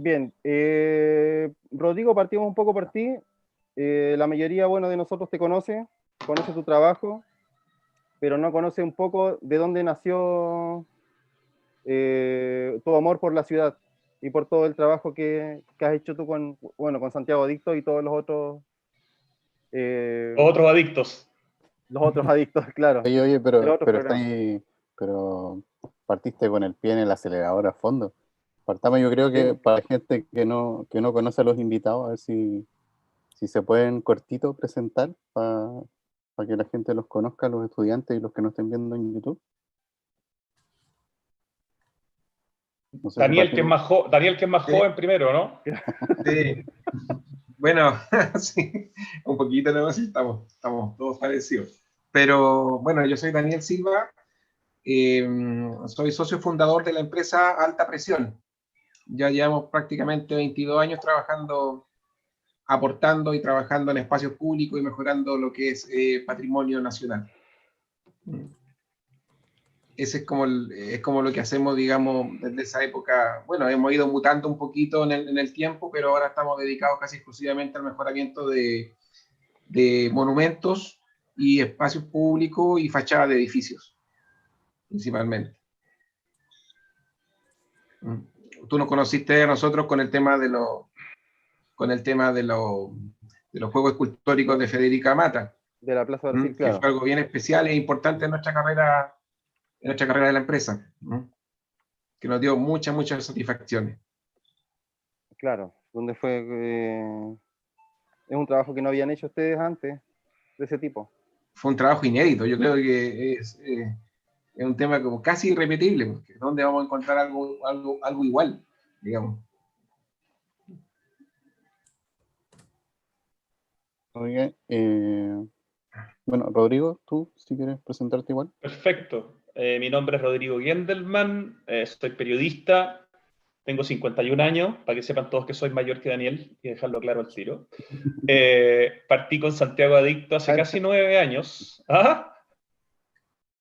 Bien, Rodrigo, partimos un poco por ti. La mayoría, bueno, de nosotros te conoce tu trabajo, pero no conoce un poco de dónde nació tu amor por la ciudad y por todo el trabajo que has hecho tú con, bueno, con Santiago Adicto y todos eh, Otros adictos. los otros adictos, claro, Oye, de otros pero está programas. ahí, pero partiste con el pie en el acelerador a fondo. Partamos, yo creo Sí, que para la gente que no conoce a los invitados, a ver si se pueden cortito presentar para que la gente los conozca, los estudiantes y los que nos estén viendo en YouTube. No sé si Daniel, que es partimos. más, Daniel, que es más Sí, joven primero, ¿no? sí. Bueno, sí, un poquito no sí, estamos todos parecidos. Pero bueno, yo soy Daniel Silva, soy socio fundador de la empresa Alta Presión. Ya llevamos prácticamente 22 años trabajando, aportando y trabajando en espacios públicos y mejorando lo que es patrimonio nacional. Ese es como lo que hacemos, digamos, desde esa época. Bueno, hemos ido mutando un poquito en el tiempo, pero ahora estamos dedicados casi exclusivamente al mejoramiento de monumentos y espacios públicos y fachadas de edificios, principalmente. Tú nos conociste a nosotros con el tema con el tema de los Juegos Escultóricos de Federica Mata, de la Plaza Brasil, que claro, fue algo bien especial e importante en nuestra carrera de la empresa, que nos dio muchas satisfacciones. claro, donde fue, es un trabajo que no habían hecho ustedes antes, de ese tipo. Fue un trabajo inédito, yo creo que es un tema como casi irrepetible, porque ¿dónde vamos a encontrar algo igual, digamos? Oiga, bueno, Rodrigo, tú, si quieres presentarte igual. Perfecto. Mi nombre es Rodrigo Gendelman, soy periodista, tengo 51 años, para que sepan todos que soy mayor que Daniel y dejarlo claro al tiro. Partí con Santiago Adicto hace casi 9 años. ¿Ah?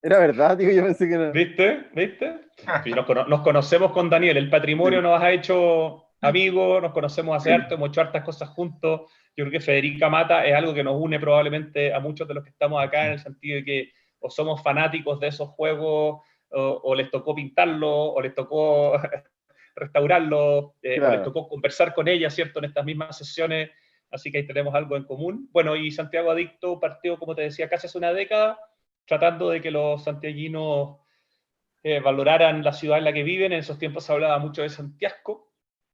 Era verdad, digo, yo pensé que no. ¿Viste? ¿Viste? Sí, nos conocemos con Daniel, el patrimonio nos ha hecho amigos, nos conocemos hace harto, hemos hecho hartas cosas juntos. Yo creo que Federica Mata es algo que nos une probablemente a muchos de los que estamos acá, en el sentido de que o somos fanáticos de esos juegos, o les tocó pintarlo, o les tocó restaurarlo, o les Claro. tocó conversar con ella, ¿cierto?, en estas mismas sesiones, así que ahí tenemos algo en común. Bueno, y Santiago Adicto partió, como te decía, casi hace una década, tratando de que los santiaguinos valoraran la ciudad en la que viven. En esos tiempos se hablaba mucho de Santiago,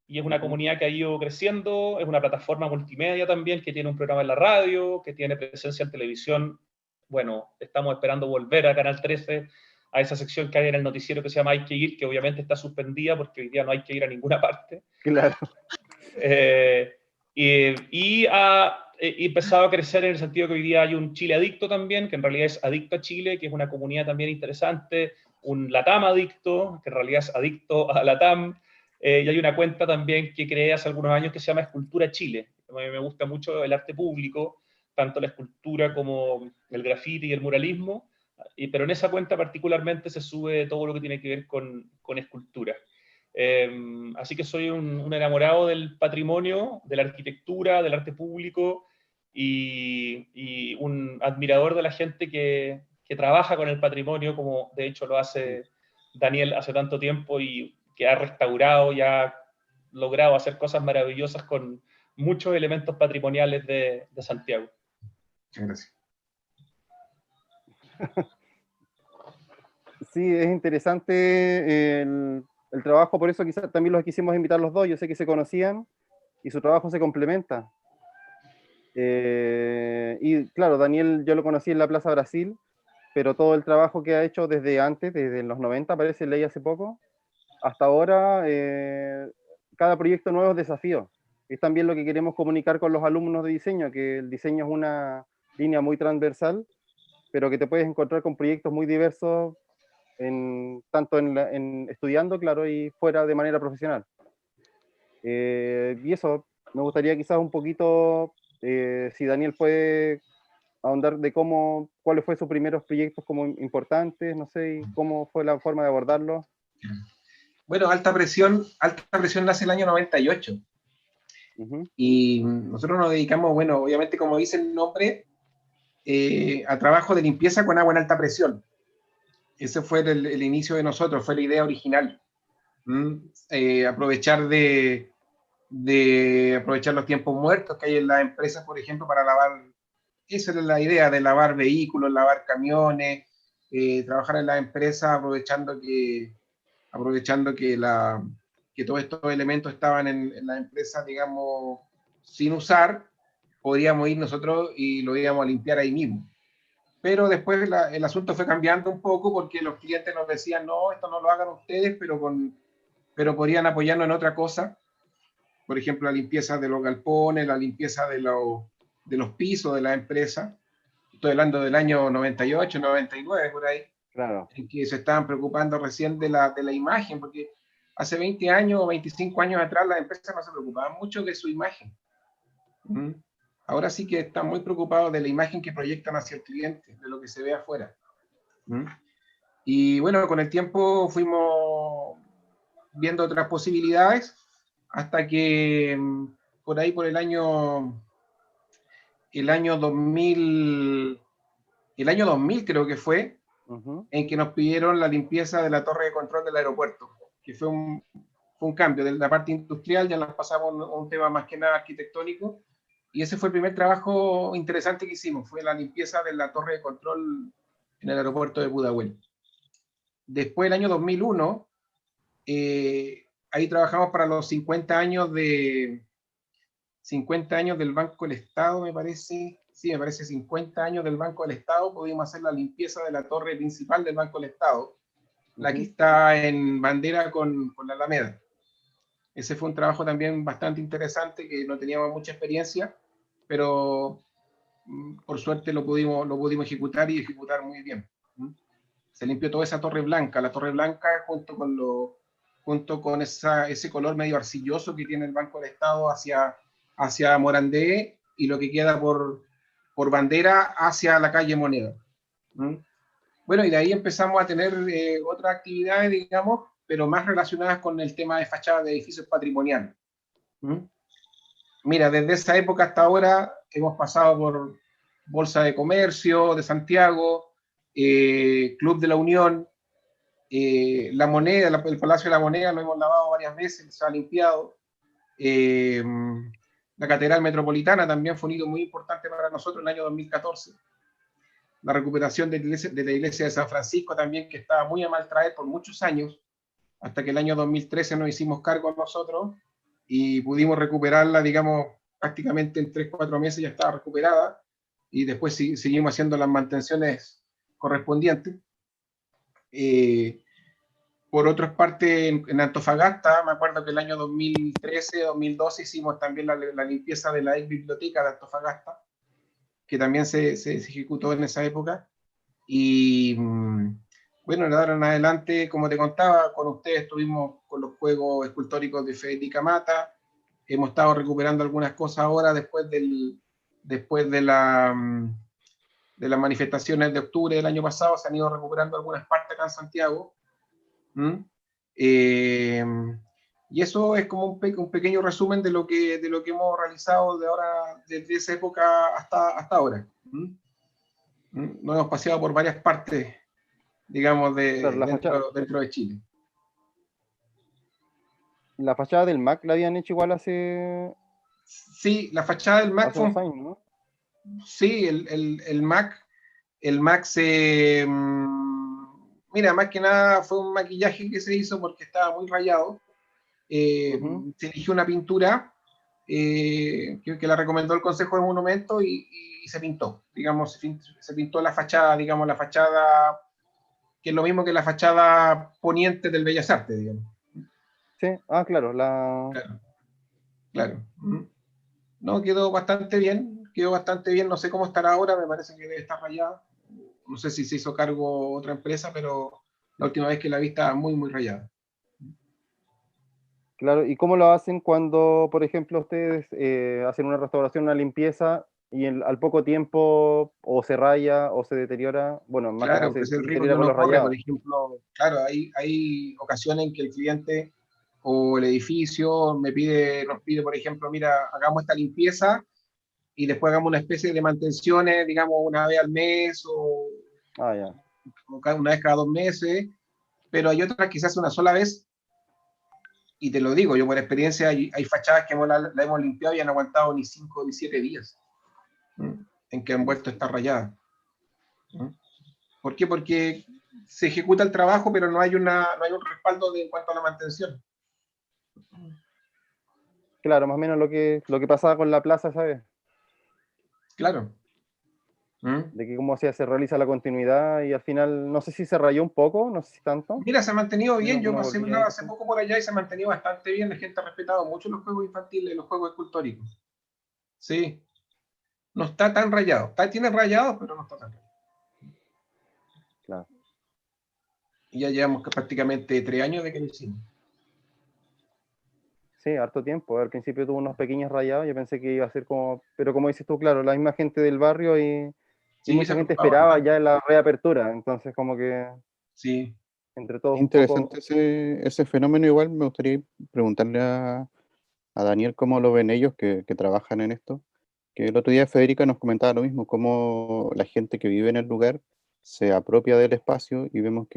y es una comunidad que ha ido creciendo, es una plataforma multimedia también, que tiene un programa en la radio, que tiene presencia en televisión. Bueno, estamos esperando volver a Canal 13, a esa sección que hay en el noticiero que se llama Hay que ir, que obviamente está suspendida porque hoy día no hay que ir a ninguna parte. Claro. Y ha empezado a crecer en el sentido que hoy día hay un Chile Adicto también, que en realidad es Adicto a Chile, que es una comunidad también interesante, un Latam Adicto, que en realidad es adicto a Latam, y hay una cuenta también que creé hace algunos años que se llama Escultura Chile. A mí me gusta mucho el arte público, tanto la escultura como el graffiti y el muralismo, pero en esa cuenta particularmente se sube todo lo que tiene que ver con escultura. Así que soy un enamorado del patrimonio, de la arquitectura, del arte público, y un admirador de la gente que trabaja con el patrimonio, como de hecho lo hace Daniel hace tanto tiempo, y que ha restaurado y ha logrado hacer cosas maravillosas con muchos elementos patrimoniales de Santiago. Muchas gracias. Sí, es interesante el trabajo, por eso quizás también los quisimos invitar los dos, yo sé que se conocían y su trabajo se complementa. Y claro, Daniel yo lo conocí en la Plaza Brasil, pero todo el trabajo que ha hecho desde antes, desde los 90, parece, leí hace poco, hasta ahora, cada proyecto nuevo es desafío. Es también lo que queremos comunicar con los alumnos de diseño, que el diseño es una línea muy transversal, pero que te puedes encontrar con proyectos muy diversos, tanto en estudiando, claro, y fuera de manera profesional. Y eso, me gustaría quizás un poquito, si Daniel puede ahondar de cuáles fueron sus primeros proyectos como importantes, no sé, y cómo fue la forma de abordarlos. Bueno, alta presión nace el año 98. Y nosotros nos dedicamos, bueno, obviamente como dice el nombre, a trabajo de limpieza con agua en alta presión. Ese fue el inicio de nosotros, fue la idea original. Aprovechar aprovechar los tiempos muertos que hay en las empresas, por ejemplo, para lavar. Esa era la idea de lavar vehículos, lavar camiones, trabajar en las empresas aprovechando que todos estos elementos estaban en la empresa, digamos, sin usar, podríamos ir nosotros y lo íbamos a limpiar ahí mismo. Pero después el asunto fue cambiando un poco porque los clientes nos decían, no, esto no lo hagan ustedes, pero podrían apoyarnos en otra cosa. Por ejemplo, la limpieza de los galpones, la limpieza de los pisos de la empresa. Estoy hablando del año 98, 99, por ahí. Claro. En que se estaban preocupando recién de la imagen, porque hace 20 años o 25 años atrás las empresas no se preocupaban mucho de su imagen. Ahora sí que están muy preocupados de la imagen que proyectan hacia el cliente, de lo que se ve afuera. Y bueno, con el tiempo fuimos viendo otras posibilidades, hasta que por ahí por el año 2000 creo que fue, en que nos pidieron la limpieza de la torre de control del aeropuerto, que fue un cambio de la parte industrial, ya nos pasamos a un tema más que nada arquitectónico, y ese fue el primer trabajo interesante que hicimos, fue la limpieza de la torre de control en el aeropuerto de Pudahuel. Después, el año 2001, ahí trabajamos para los 50 años del Banco del Estado, me parece. Sí, me parece 50 años del Banco del Estado. Pudimos hacer la limpieza de la torre principal del Banco del Estado, la que está en bandera con la Alameda. Ese fue un trabajo también bastante interesante, que no teníamos mucha experiencia, pero por suerte lo pudimos ejecutar y ejecutar muy bien. Se limpió toda esa torre blanca, la torre blanca junto con ese color medio arcilloso que tiene el Banco del Estado hacia Morandé, y lo que queda por bandera hacia la calle Moneda. Bueno, y de ahí empezamos a tener otras actividades, digamos, pero más relacionadas con el tema de fachada de edificios patrimoniales. Mira, desde esa época hasta ahora hemos pasado por Bolsa de Comercio de Santiago, Club de la Unión, La Moneda, el Palacio de la Moneda lo hemos lavado varias veces, se ha limpiado. La Catedral Metropolitana también fue un hito muy importante para nosotros en el año 2014. La recuperación de la iglesia de San Francisco también, que estaba muy a mal traer por muchos años, hasta que el año 2013 nos hicimos cargo nosotros y pudimos recuperarla, digamos, prácticamente en 3-4 meses ya estaba recuperada, y después seguimos haciendo las mantenciones correspondientes. Por otra parte, en Antofagasta, me acuerdo que el año 2013, 2012 hicimos también la limpieza de la ex biblioteca de Antofagasta, que también se ejecutó en esa época. Y bueno, de ahora en adelante, como te contaba, con ustedes estuvimos con los Juegos Escultóricos de Federica Mata. Hemos estado recuperando algunas cosas ahora después de las manifestaciones de octubre del año pasado. Se han ido recuperando algunas partes acá en Santiago. Y eso es como un pequeño resumen de lo que hemos realizado desde esa época hasta ahora. Nos hemos paseado por varias partes, digamos, Claro, dentro de Chile. La fachada del MAC la habían hecho igual hace... Sí, la fachada del MAC hace unos años, ¿no? Sí, el MAC se... Mira, más que nada fue un maquillaje que se hizo porque estaba muy rayado. Se eligió una pintura que la recomendó el Consejo de Monumentos y se pintó. Digamos, se pintó la fachada, digamos, la fachada que es lo mismo que la fachada poniente del Bellas Artes, digamos. Sí, claro, Claro. No, quedó bastante bien, no sé cómo estará ahora, me parece que debe estar rayada. No sé si se hizo cargo otra empresa, pero la última vez que la vi estaba muy, muy rayada. Claro, ¿y cómo lo hacen cuando, por ejemplo, ustedes hacen una restauración, una limpieza y al poco tiempo o se raya o se deteriora, bueno, más que nada Claro, se pues el riesgo que deteriora con uno los corre, por rayados. ejemplo, claro, hay ocasiones en que el cliente o el edificio nos pide, por ejemplo, mira, hagamos esta limpieza y después hagamos una especie de mantenciones, digamos, una vez al mes Ah, ya. una vez cada 2 meses, pero hay otras que se hace una sola vez, y te lo digo, yo por experiencia, hay fachadas que la hemos limpiado y han aguantado ni 5 ni 7 días en que han vuelto a estar rayadas. ¿Por qué? Porque se ejecuta el trabajo, pero no hay un respaldo en cuanto a la mantención. Claro, más o menos lo que pasaba con la plaza, ¿sabes? Claro. ¿Mm? De que cómo se realiza la continuidad y al final, no sé si se rayó un poco, no sé si tanto. Mira, se ha mantenido bien. Yo No pasé volví a ir. hace poco por allá y se ha mantenido bastante bien. La gente ha respetado mucho los juegos infantiles, los juegos escultóricos. Sí. No está tan rayado. Tiene rayados, pero no está tan rayado. Claro. Y ya llevamos prácticamente 3 años de que lo hicimos. Sí, harto tiempo. Al principio tuvo unos pequeños rayados, yo pensé que iba a ser como, pero como dices tú, claro, la misma gente del barrio y Sí, se mucha ha gente preocupado esperaba bastante. ya la reapertura, entonces como que Sí. entre todos un poco, Interesante ese fenómeno. Igual me gustaría preguntarle a Daniel cómo lo ven ellos que trabajan en esto. Que el otro día Federica nos comentaba lo mismo, cómo la gente que vive en el lugar se apropia del espacio y vemos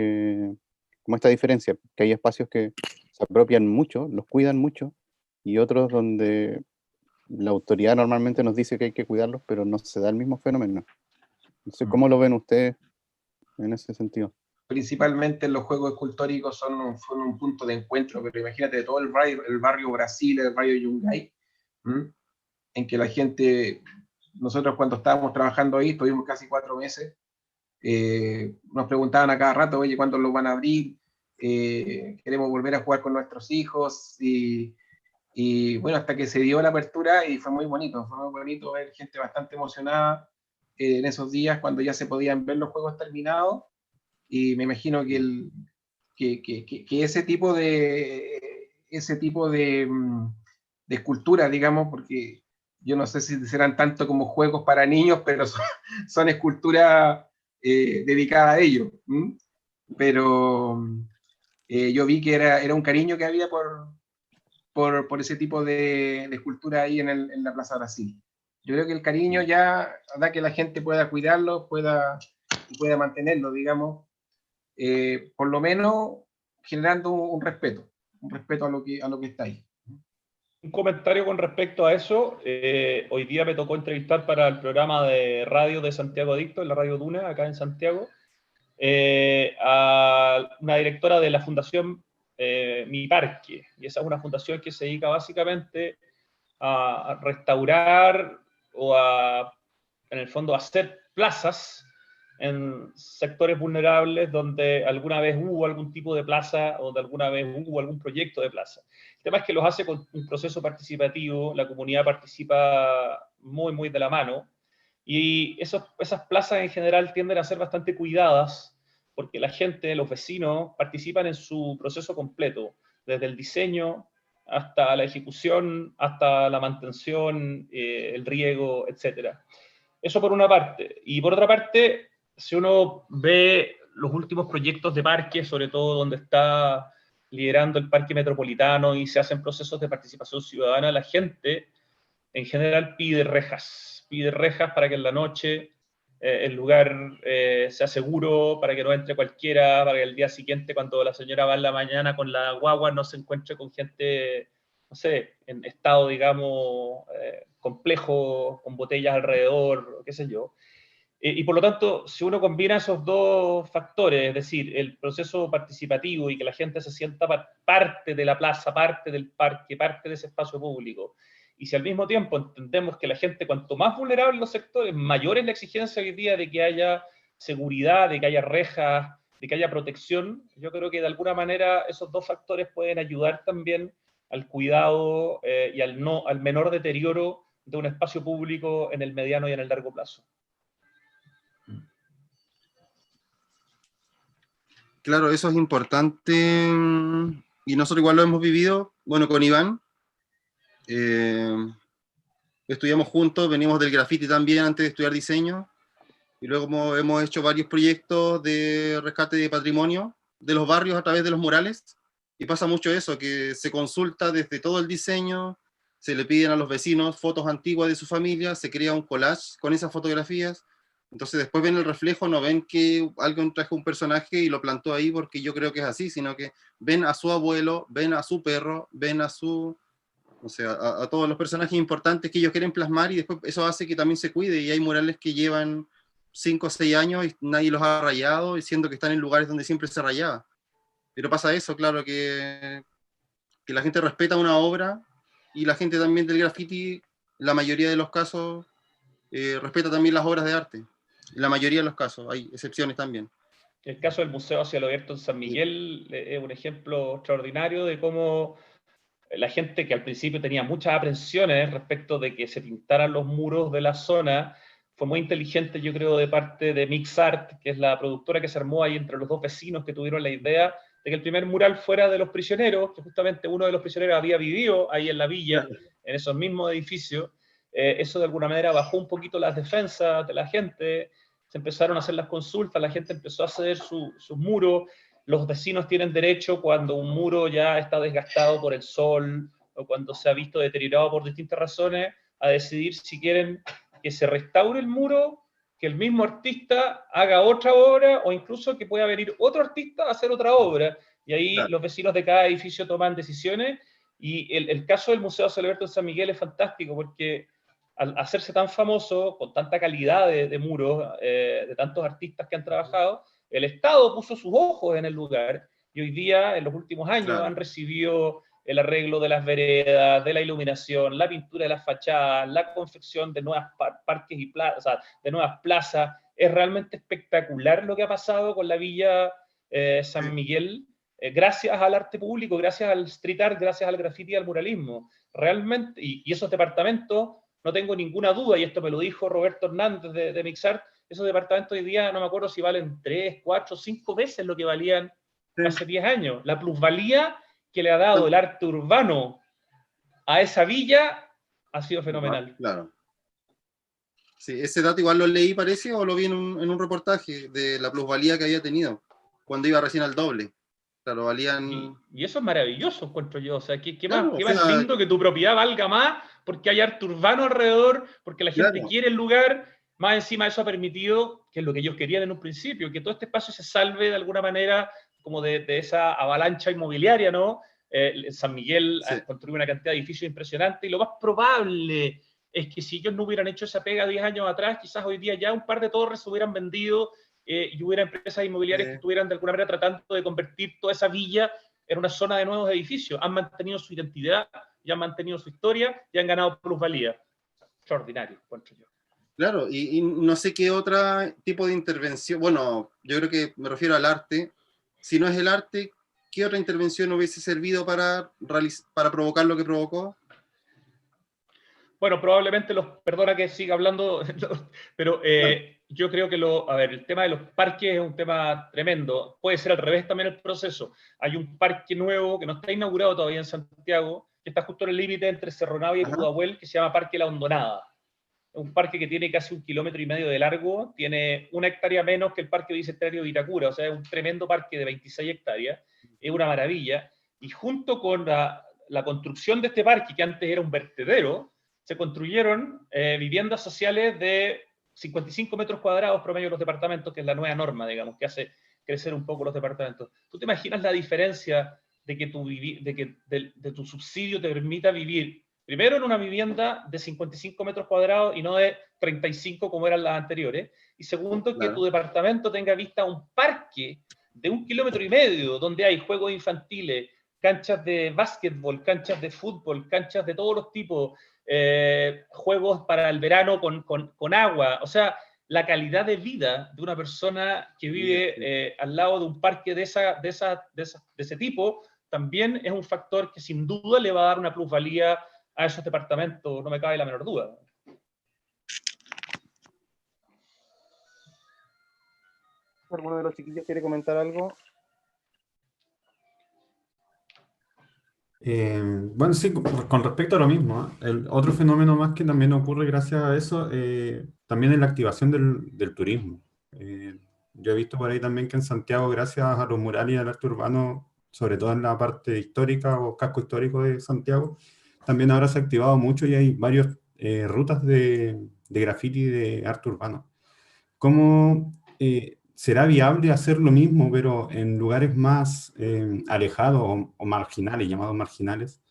como esta diferencia, que hay espacios que se apropian mucho, los cuidan mucho, y otros donde la autoridad normalmente nos dice que hay que cuidarlos, pero no se da el mismo fenómeno. No sé cómo lo ven ustedes en ese sentido. Principalmente los juegos escultóricos son un punto de encuentro, pero imagínate todo el barrio Brasil, el barrio Yungay, en que la gente, nosotros cuando estábamos trabajando ahí, estuvimos casi 4 meses, nos preguntaban a cada rato, oye, ¿cuándo lo van a abrir? Queremos volver a jugar con nuestros hijos, y bueno, hasta que se dio la apertura y fue muy bonito ver gente bastante emocionada en esos días cuando ya se podían ver los juegos terminados, y me imagino que ese tipo de esculturas, digamos, porque yo no sé si serán tanto como juegos para niños, pero son esculturas dedicadas a ellos. Pero yo vi que era un cariño que había por ese tipo de escultura ahí en la Plaza Brasil. Yo creo que el cariño ya da que la gente pueda cuidarlo, pueda mantenerlo, digamos, por lo menos generando un respeto a lo que está ahí. Un comentario con respecto a eso. Hoy día me tocó entrevistar para el programa de radio de Santiago Adicto, en la Radio Duna, acá en Santiago, a una directora de la Fundación Mi Parque. Y esa es una fundación que se dedica básicamente a restaurar o en el fondo, a hacer plazas en sectores vulnerables donde alguna vez hubo algún tipo de plaza o donde alguna vez hubo algún proyecto de plaza. El tema es que los hace con un proceso participativo, la comunidad participa muy, muy de la mano, y esas plazas en general tienden a ser bastante cuidadas porque la gente, los vecinos, participan en su proceso completo, desde el diseño hasta la ejecución, hasta la mantención, el riego, etc. Eso por una parte. Y por otra parte, si uno ve los últimos proyectos de parques, sobre todo donde está liderando el parque metropolitano y se hacen procesos de participación ciudadana, la gente en general pide rejas para que en la noche el lugar sea seguro, para que no entre cualquiera, para que el día siguiente, cuando la señora va en la mañana con la guagua, no se encuentre con gente, no sé, en estado, digamos, complejo, con botellas alrededor, qué sé yo. Y por lo tanto, si uno combina esos dos factores, es decir, el proceso participativo y que la gente se sienta parte de la plaza, parte del parque, parte de ese espacio público, y si al mismo tiempo entendemos que la gente, cuanto más vulnerable los sectores, mayor es la exigencia hoy día de que haya seguridad, de que haya rejas, de que haya protección, yo creo que de alguna manera esos dos factores pueden ayudar también al cuidado y al menor deterioro de un espacio público en el mediano y en el largo plazo. Claro, eso es importante y nosotros igual lo hemos vivido, bueno, con Iván. estudiamos juntos, venimos del graffiti también antes de estudiar diseño, y luego hemos hecho varios proyectos de rescate de patrimonio de los barrios a través de los murales, y pasa mucho eso, que se consulta desde todo el diseño, se le piden a los vecinos fotos antiguas de su familia, se crea un collage con esas fotografías, entonces después ven el reflejo, no ven que alguien trajo un personaje y lo plantó ahí porque yo creo que es así, sino que ven a su abuelo, ven a su perro, ven a su, o sea, a todos los personajes importantes que ellos quieren plasmar, y después eso hace que también se cuide, y hay murales que llevan 5 o 6 años y nadie los ha rayado, y siendo que están en lugares donde siempre se rayaba. Pero pasa eso, claro, que la gente respeta una obra, y la gente también del graffiti, la mayoría de los casos, respeta también las obras de arte. La mayoría de los casos, hay excepciones también. El caso del Museo a Cielo Abierto en San Miguel es un ejemplo extraordinario de cómo la gente que al principio tenía muchas aprensiones respecto de que se pintaran los muros de la zona, fue muy inteligente, yo creo, de parte de Mixart, que es la productora que se armó ahí entre los dos vecinos que tuvieron la idea de que el primer mural fuera de los prisioneros, que justamente uno de los prisioneros había vivido ahí en la villa, en esos mismos edificios. Eso de alguna manera bajó un poquito las defensas de la gente, se empezaron a hacer las consultas, la gente empezó a ceder sus muros. Los vecinos tienen derecho, cuando un muro ya está desgastado por el sol o cuando se ha visto deteriorado por distintas razones, a decidir si quieren que se restaure el muro, que el mismo artista haga otra obra, o incluso que pueda venir otro artista a hacer otra obra. Y ahí Claro. los vecinos de cada edificio toman decisiones. Y el caso del Museo San Alberto en San Miguel es fantástico, porque al hacerse tan famoso, con tanta calidad de muros, de tantos artistas que han trabajado, el Estado puso sus ojos en el lugar, y hoy día, en los últimos años, Claro. han recibido el arreglo de las veredas, de la iluminación, la pintura de las fachadas, la confección de nuevas parques y plazas, o sea, de nuevas plazas. Es realmente espectacular lo que ha pasado con la Villa San Miguel, gracias al arte público, gracias al street art, gracias al graffiti y al muralismo. Realmente, y esos departamentos, no tengo ninguna duda, y esto me lo dijo Roberto Hernández de Mixart, esos departamentos hoy día no me acuerdo si valen 3, 4, 5 veces lo que valían hace 10 años. La plusvalía que le ha dado el arte urbano a esa villa ha sido fenomenal. Claro. Sí, ese dato igual lo leí, parece, o lo vi en un reportaje de la plusvalía que había tenido cuando iba recién al doble. Claro, valían... Y eso es maravilloso, encuentro yo. O sea, ¿qué Claro, más o sea, lindo que tu propiedad valga más porque hay arte urbano alrededor, porque la gente claro. quiere el lugar? Más encima eso ha permitido, que es lo que ellos querían en un principio, que todo este espacio se salve de alguna manera como de esa avalancha inmobiliaria, ¿no? San Miguel Sí. ha construido una cantidad de edificios impresionante, y lo más probable es que si ellos no hubieran hecho esa pega 10 años atrás, quizás hoy día ya un par de torres se hubieran vendido, y hubiera empresas inmobiliarias que estuvieran de alguna manera tratando de convertir toda esa villa en una zona de nuevos edificios. Han mantenido su identidad, y han mantenido su historia, y han ganado plusvalía. Extraordinario, encuentro yo. Claro, y no sé qué otro tipo de intervención, bueno, yo creo que me refiero al arte. Si no es el arte, ¿qué otra intervención hubiese servido para provocar lo que provocó? Bueno, probablemente perdona que siga hablando, pero yo creo que el tema de los parques es un tema tremendo. Puede ser al revés también el proceso. Hay un parque nuevo que no está inaugurado todavía en Santiago, que está justo en el límite entre Cerro Navia y Pudahuel, que se llama Parque La Hondonada. Es un parque que tiene casi 1,5 kilómetros de largo, tiene 1 hectárea menos que el Parque Bicentenario de Vitacura, o sea, es un tremendo parque de 26 hectáreas, es una maravilla. Y junto con la construcción de este parque, que antes era un vertedero, se construyeron viviendas sociales de 55 metros cuadrados promedio de los departamentos, que es la nueva norma, digamos, que hace crecer un poco los departamentos. ¿Tú te imaginas la diferencia de que tu subsidio te permita vivir primero en una vivienda de 55 metros cuadrados y no de 35 como eran las anteriores? Y segundo, que tu departamento tenga vista a un parque de 1,5 kilómetros, donde hay juegos infantiles, canchas de básquetbol, canchas de fútbol, canchas de todos los tipos, juegos para el verano con agua. O sea, la calidad de vida de una persona que vive al lado de un parque de ese tipo también es un factor que sin duda le va a dar una plusvalía a esos departamentos, no me cabe la menor duda. ¿Alguno de los chiquillos quiere comentar algo? Bueno, sí, con respecto a lo mismo, ¿eh? El otro fenómeno más que también ocurre gracias a eso, también es la activación del turismo. Eh, yo he visto por ahí también que en Santiago, gracias a los murales y al arte urbano, sobre todo en la parte histórica o casco histórico de Santiago, también ahora se ha activado mucho y hay varias rutas de graffiti y de arte urbano. ¿Cómo será viable hacer lo mismo, pero en lugares más alejados o marginales, llamados marginales,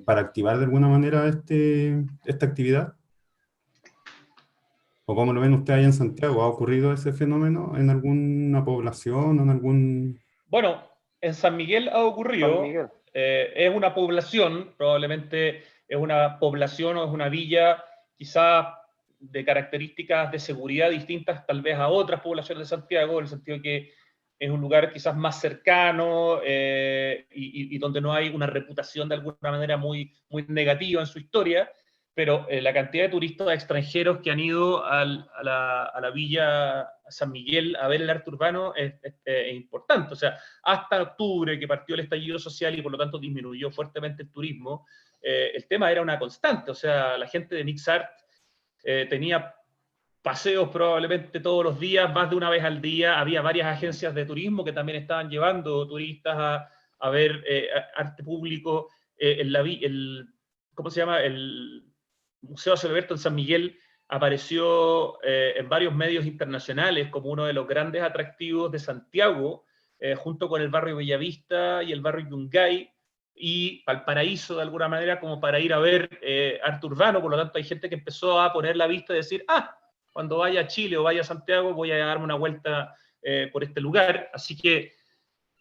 para activar de alguna manera esta actividad? ¿O cómo lo ven ustedes allá en Santiago? ¿Ha ocurrido ese fenómeno en alguna población o en algún...? Bueno, en San Miguel ha San ocurrido, Miguel. es una población, probablemente es una población o es una villa quizás de características de seguridad distintas tal vez a otras poblaciones de Santiago, en el sentido que es un lugar quizás más cercano y donde no hay una reputación de alguna manera muy, muy negativa en su historia, pero la cantidad de turistas extranjeros que han ido a la Villa San Miguel a ver el arte urbano es importante. O sea, hasta octubre, que partió el estallido social y por lo tanto disminuyó fuertemente el turismo, el tema era una constante. O sea, la gente de Mixart tenía paseos probablemente todos los días, más de una vez al día. Había varias agencias de turismo que también estaban llevando turistas a ver arte público. ¿Cómo se llama? El Museo Alberto en San Miguel apareció en varios medios internacionales como uno de los grandes atractivos de Santiago, junto con el barrio Bellavista y el barrio Yungay, y Valparaíso de alguna manera, como para ir a ver arte urbano. Por lo tanto hay gente que empezó a poner la vista y decir, cuando vaya a Chile o vaya a Santiago voy a darme una vuelta por este lugar. Así que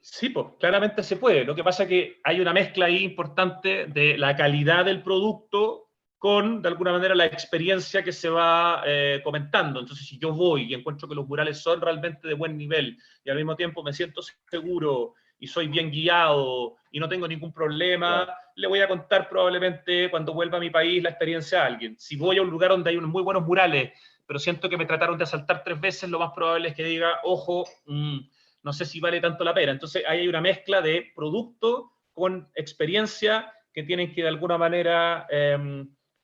sí, pues claramente se puede. Lo que pasa es que hay una mezcla ahí importante de la calidad del producto con, de alguna manera, la experiencia que se va comentando. Entonces, si yo voy y encuentro que los murales son realmente de buen nivel y al mismo tiempo me siento seguro y soy bien guiado y no tengo ningún problema, Claro. le voy a contar probablemente cuando vuelva a mi país la experiencia a alguien. Si voy a un lugar donde hay unos muy buenos murales, pero siento que me trataron de asaltar 3 veces, lo más probable es que diga, ojo, no sé si vale tanto la pena. Entonces ahí hay una mezcla de producto con experiencia que tienen que de alguna manera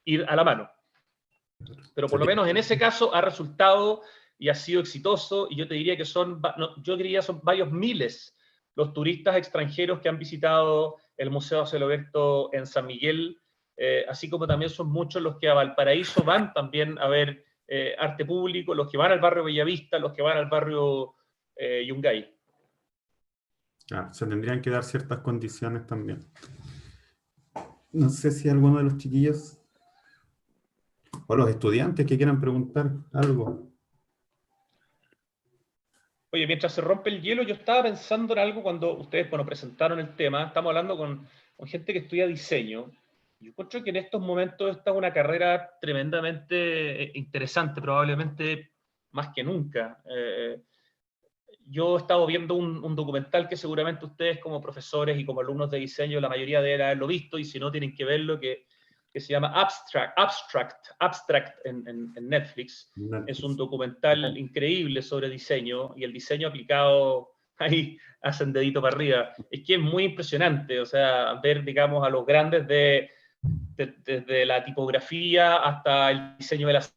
ir a la mano. Pero por lo menos en ese caso ha resultado y ha sido exitoso, y yo te diría que son varios miles los turistas extranjeros que han visitado el Museo Celoberto en San Miguel, así como también son muchos los que a Valparaíso van también a ver arte público, los que van al barrio Bellavista, los que van al barrio Yungay. Claro, se tendrían que dar ciertas condiciones también. No sé si alguno de los chiquillos o los estudiantes que quieran preguntar algo. Oye, mientras se rompe el hielo, yo estaba pensando en algo cuando ustedes, presentaron el tema. Estamos hablando con gente que estudia diseño. Yo encuentro que en estos momentos esta es una carrera tremendamente interesante, probablemente más que nunca. Yo he estado viendo un documental que seguramente ustedes como profesores y como alumnos de diseño, la mayoría deben haberlo visto, y si no tienen que verlo, que se llama Abstract en Netflix. Es un documental increíble sobre diseño, y el diseño aplicado ahí hacen dedito para arriba. Es que es muy impresionante, o sea, ver, digamos, a los grandes desde la tipografía hasta el diseño de las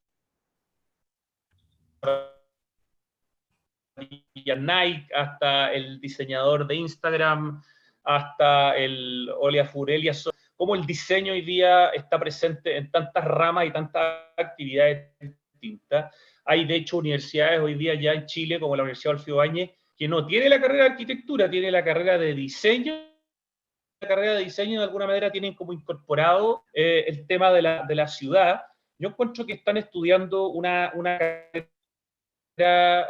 Nike, hasta el diseñador de Instagram, hasta el Olia Furelia, cómo el diseño hoy día está presente en tantas ramas y tantas actividades distintas. Hay, de hecho, universidades hoy día ya en Chile, como la Universidad Adolfo Ibáñez, que no tiene la carrera de arquitectura, tiene la carrera de diseño. La carrera de diseño, de alguna manera, tienen como incorporado el tema de la ciudad. Yo encuentro que están estudiando una carrera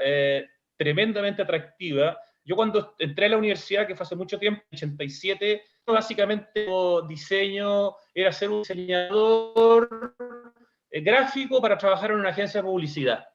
tremendamente atractiva. Yo cuando entré a la universidad, que fue hace mucho tiempo, en 87, básicamente diseño era ser un diseñador gráfico para trabajar en una agencia de publicidad.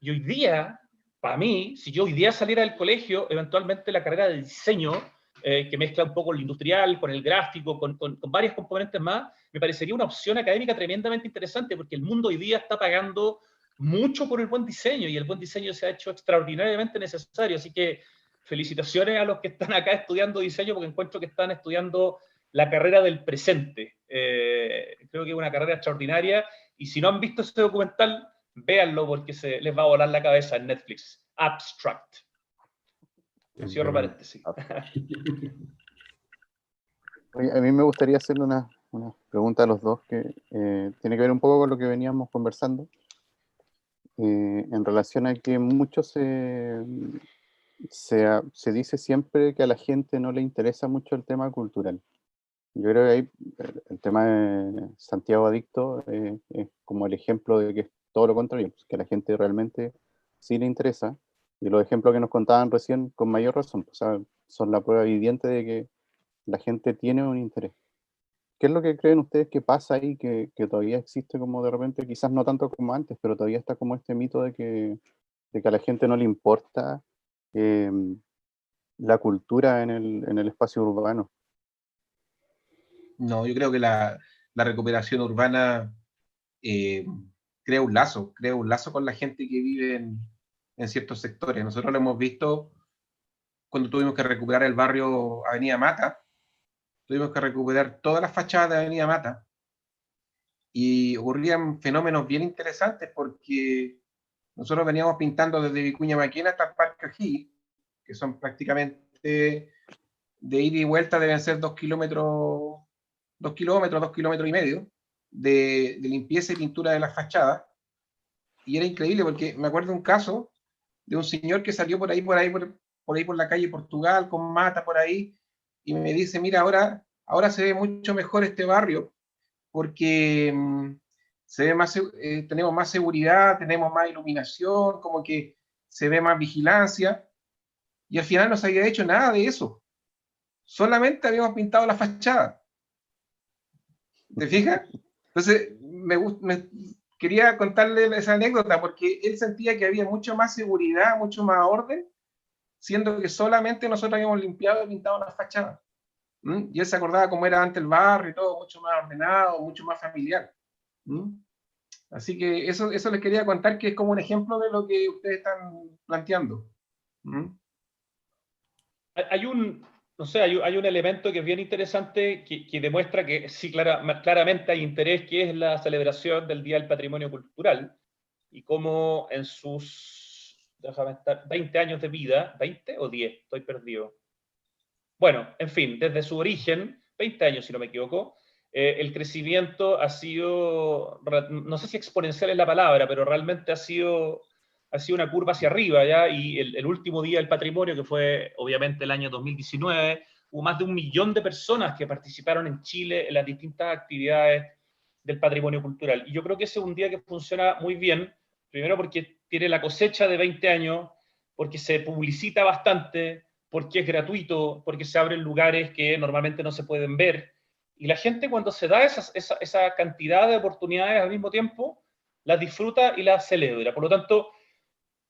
Y hoy día, para mí, si yo hoy día saliera del colegio, eventualmente la carrera de diseño, que mezcla un poco el industrial con el gráfico, con varios componentes más, me parecería una opción académica tremendamente interesante, porque el mundo hoy día está pagando mucho por el buen diseño, y el buen diseño se ha hecho extraordinariamente necesario. Así que felicitaciones a los que están acá estudiando diseño, porque encuentro que están estudiando la carrera del presente. Creo que es una carrera extraordinaria, y si no han visto ese documental, véanlo porque les va a volar la cabeza en Netflix. Abstract. Cierro paréntesis. Oye, a mí me gustaría hacerle una pregunta a los dos que tiene que ver un poco con lo que veníamos conversando, en relación a que mucho se dice siempre que a la gente no le interesa mucho el tema cultural. Yo creo que ahí el tema de Santiago Adicto es como el ejemplo de que es todo lo contrario, pues, que a la gente realmente sí le interesa, y los ejemplos que nos contaban recién con mayor razón, pues, o sea, son la prueba viviente de que la gente tiene un interés. ¿Qué es lo que creen ustedes que pasa ahí, que todavía existe como de repente, quizás no tanto como antes, pero todavía está como este mito de que a la gente no le importa la cultura en el espacio urbano? No, yo creo que la recuperación urbana crea un lazo con la gente que vive en ciertos sectores. Nosotros lo hemos visto cuando tuvimos que recuperar el barrio Avenida Mata, tuvimos que recuperar todas las fachadas de Avenida Mata, y ocurrían fenómenos bien interesantes porque nosotros veníamos pintando desde Vicuña Maquena hasta el Parque O'Higgins, que son prácticamente de ida y vuelta, deben ser 2 kilómetros, 2 kilómetros y medio de limpieza y pintura de las fachadas. Y era increíble porque me acuerdo un caso de un señor que salió por la calle Portugal con mata por ahí, y me dice, mira, ahora se ve mucho mejor este barrio porque se ve más, tenemos más seguridad, tenemos más iluminación, como que se ve más vigilancia, y al final no se había hecho nada de eso. Solamente habíamos pintado la fachada. ¿Te fijas? Entonces, quería contarle esa anécdota porque él sentía que había mucho más seguridad, mucho más orden, siendo que solamente nosotros habíamos limpiado y pintado la fachada. Y él se acordaba cómo era antes el barrio y todo, mucho más ordenado, mucho más familiar. Así que eso les quería contar, que es como un ejemplo de lo que ustedes están planteando. Hay un elemento que es bien interesante que demuestra que sí, claramente hay interés, que es la celebración del Día del Patrimonio Cultural, y cómo en sus 20 años de vida, ¿20 o 10? Estoy perdido. Bueno, en fin, desde su origen, 20 años si no me equivoco, el crecimiento ha sido, no sé si exponencial es la palabra, pero realmente ha sido una curva hacia arriba, ¿ya? Y el último Día del Patrimonio, que fue obviamente el año 2019, hubo más de 1 millón de personas que participaron en Chile en las distintas actividades del patrimonio cultural. Y yo creo que ese es un día que funciona muy bien, primero porque tiene la cosecha de 20 años, porque se publicita bastante, porque es gratuito, porque se abren lugares que normalmente no se pueden ver. Y la gente, cuando se da esa cantidad de oportunidades al mismo tiempo, las disfruta y las celebra. Por lo tanto,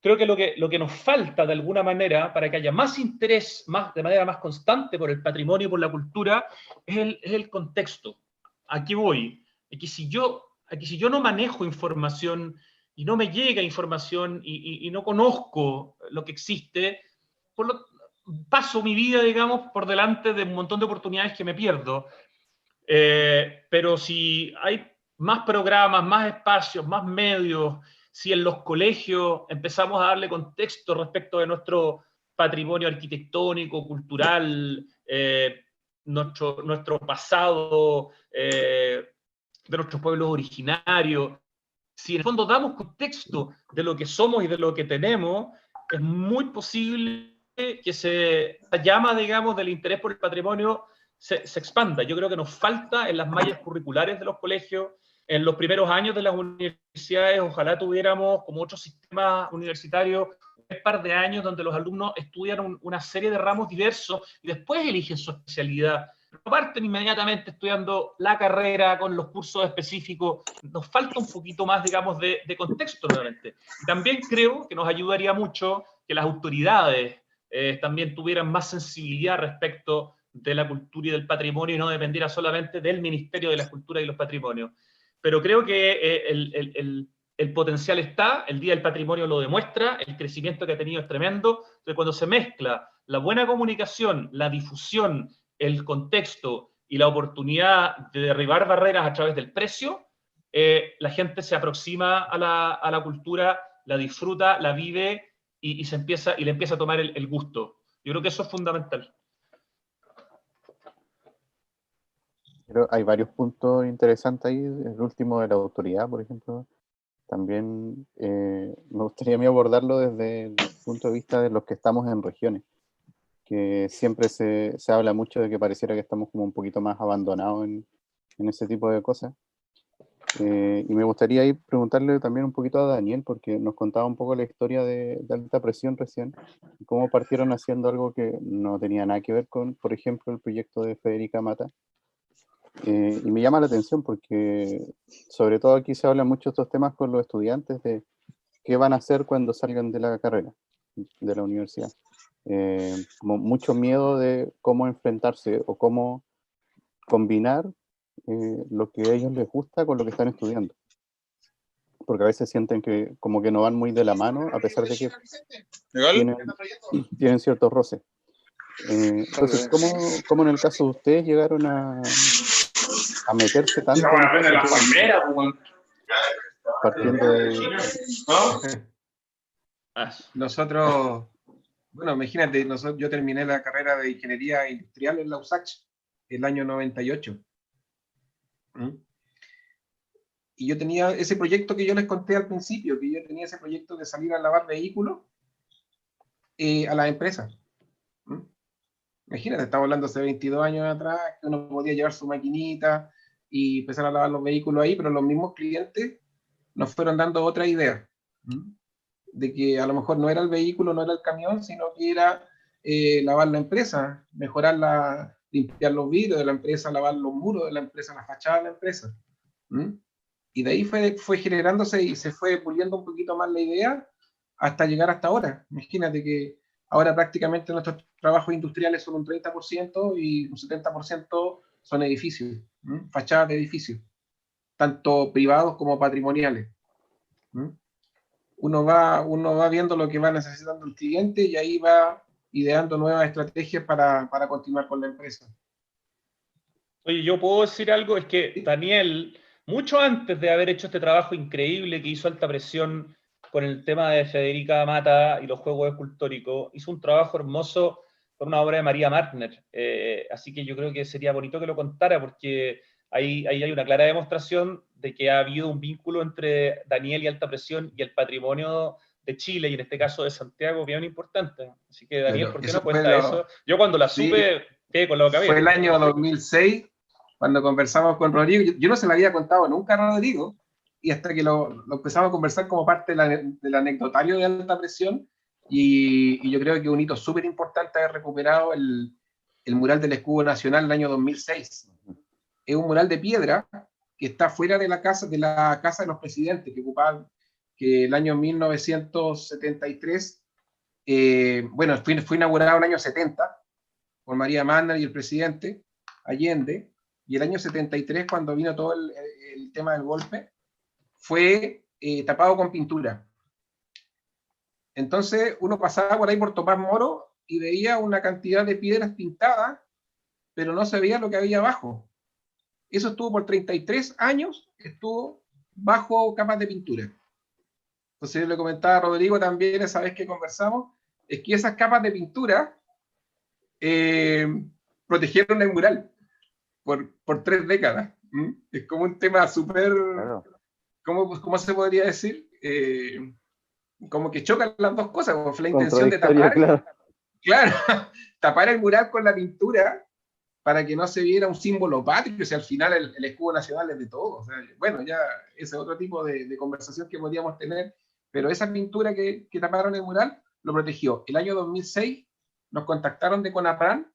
creo que lo que nos falta de alguna manera para que haya más interés, de manera más constante por el patrimonio y por la cultura, es el contexto. Aquí voy. Aquí si yo no manejo información y no me llega información y no conozco lo que existe, paso mi vida, digamos, por delante de un montón de oportunidades que me pierdo. Pero si hay más programas, más espacios, más medios, si en los colegios empezamos a darle contexto respecto de nuestro patrimonio arquitectónico, cultural, nuestro pasado, de nuestros pueblos originarios, si en el fondo damos contexto de lo que somos y de lo que tenemos, es muy posible que esa llama, digamos, del interés por el patrimonio se expanda. Yo creo que nos falta en las mallas curriculares de los colegios, en los primeros años de las universidades. Ojalá tuviéramos, como otros sistemas universitarios, un par de años donde los alumnos estudian una serie de ramos diversos y después eligen su especialidad. No parten inmediatamente estudiando la carrera con los cursos específicos. Nos falta un poquito más, digamos, de contexto nuevamente. Y también creo que nos ayudaría mucho que las autoridades también tuvieran más sensibilidad respecto de la cultura y del patrimonio, y no dependiera solamente del Ministerio de la Cultura y los Patrimonios. Pero creo que el potencial está, el Día del Patrimonio lo demuestra, el crecimiento que ha tenido es tremendo. Entonces, cuando se mezcla la buena comunicación, la difusión, el contexto y la oportunidad de derribar barreras a través del precio, la gente se aproxima a la cultura, la disfruta, la vive y le empieza a tomar el gusto. Yo creo que eso es fundamental. Pero hay varios puntos interesantes ahí. El último de la autoridad, por ejemplo. También me gustaría a mí abordarlo desde el punto de vista de los que estamos en regiones, que siempre se habla mucho de que pareciera que estamos como un poquito más abandonados en ese tipo de cosas. Y me gustaría ir preguntarle también un poquito a Daniel, porque nos contaba un poco la historia de alta presión recién, y cómo partieron haciendo algo que no tenía nada que ver con, por ejemplo, el proyecto de Federica Mata. Y me llama la atención porque, sobre todo aquí se habla mucho de estos temas con los estudiantes, de qué van a hacer cuando salgan de la carrera, de la universidad. Como mucho miedo de cómo enfrentarse o cómo combinar lo que a ellos les gusta con lo que están estudiando. Porque a veces sienten que como que no van muy de la mano, a pesar de que tienen ciertos roces. Entonces, ¿cómo en el caso de ustedes llegaron a meterse tanto en la palmera, partiendo de... Nosotros, bueno, imagínate, yo terminé la carrera de Ingeniería Industrial en la USACH el año 98. Y yo tenía ese proyecto que yo les conté al principio, que yo tenía ese proyecto de salir a lavar vehículos a las empresas. Imagínate, estaba hablando hace 22 años atrás, que uno podía llevar su maquinita y empezar a lavar los vehículos ahí, pero los mismos clientes nos fueron dando otra idea, de que a lo mejor no era el vehículo, no era el camión, sino que era lavar la empresa, limpiar los vidrios de la empresa, lavar los muros de la empresa, la fachada de la empresa. Y de ahí fue generándose y se fue puliendo un poquito más la idea hasta llegar hasta ahora. Imagínate que ahora prácticamente nuestros trabajos industriales son un 30% y un 70% son edificios, fachadas de edificios, tanto privados como patrimoniales. Uno va viendo lo que va necesitando el cliente y ahí va ideando nuevas estrategias para continuar con la empresa. Oye, yo puedo decir algo, es que Daniel, mucho antes de haber hecho este trabajo increíble que hizo Alta Presión con el tema de Federica Mata y los juegos escultóricos, hizo un trabajo hermoso con una obra de María Martner. Así que yo creo que sería bonito que lo contara, porque ahí hay una clara demostración de que ha habido un vínculo entre Daniel y Alta Presión y el patrimonio de Chile, y en este caso de Santiago, bien importante. Así que, Daniel, ¿por qué no cuenta eso? Yo cuando la supe, quedé con la boca abierta. Fue el año 2006, cuando conversamos con Rodrigo. Yo no se lo había contado nunca a Rodrigo, y hasta que lo empezamos a conversar como parte del anecdotario de Alta Presión, y yo creo que un hito súper importante haber recuperado el mural del Escudo Nacional el año 2006. Es un mural de piedra que está fuera de la casa de los presidentes, que el año 1973, fue inaugurado el año 70 por María Martner y el presidente Allende, y el año 73, cuando vino todo el tema del golpe, fue tapado con pintura. Entonces uno pasaba por ahí por Tomás Moro y veía una cantidad de piedras pintadas, pero no se veía lo que había abajo. Eso estuvo por 33 años, estuvo bajo capas de pintura. Entonces yo le comentaba a Rodrigo también esa vez que conversamos, es que esas capas de pintura protegieron el mural por 3 décadas. Es como un tema súper... Claro. ¿Cómo se podría decir? Como que chocan las dos cosas, fue la intención de tapar, claro, tapar el mural con la pintura para que no se viera un símbolo patrio, o sea, al final el escudo nacional es de todos. O sea, bueno, ya ese es otro tipo de conversación que podríamos tener, pero esa pintura que taparon el mural lo protegió. El año 2006 nos contactaron de CONAPRAN,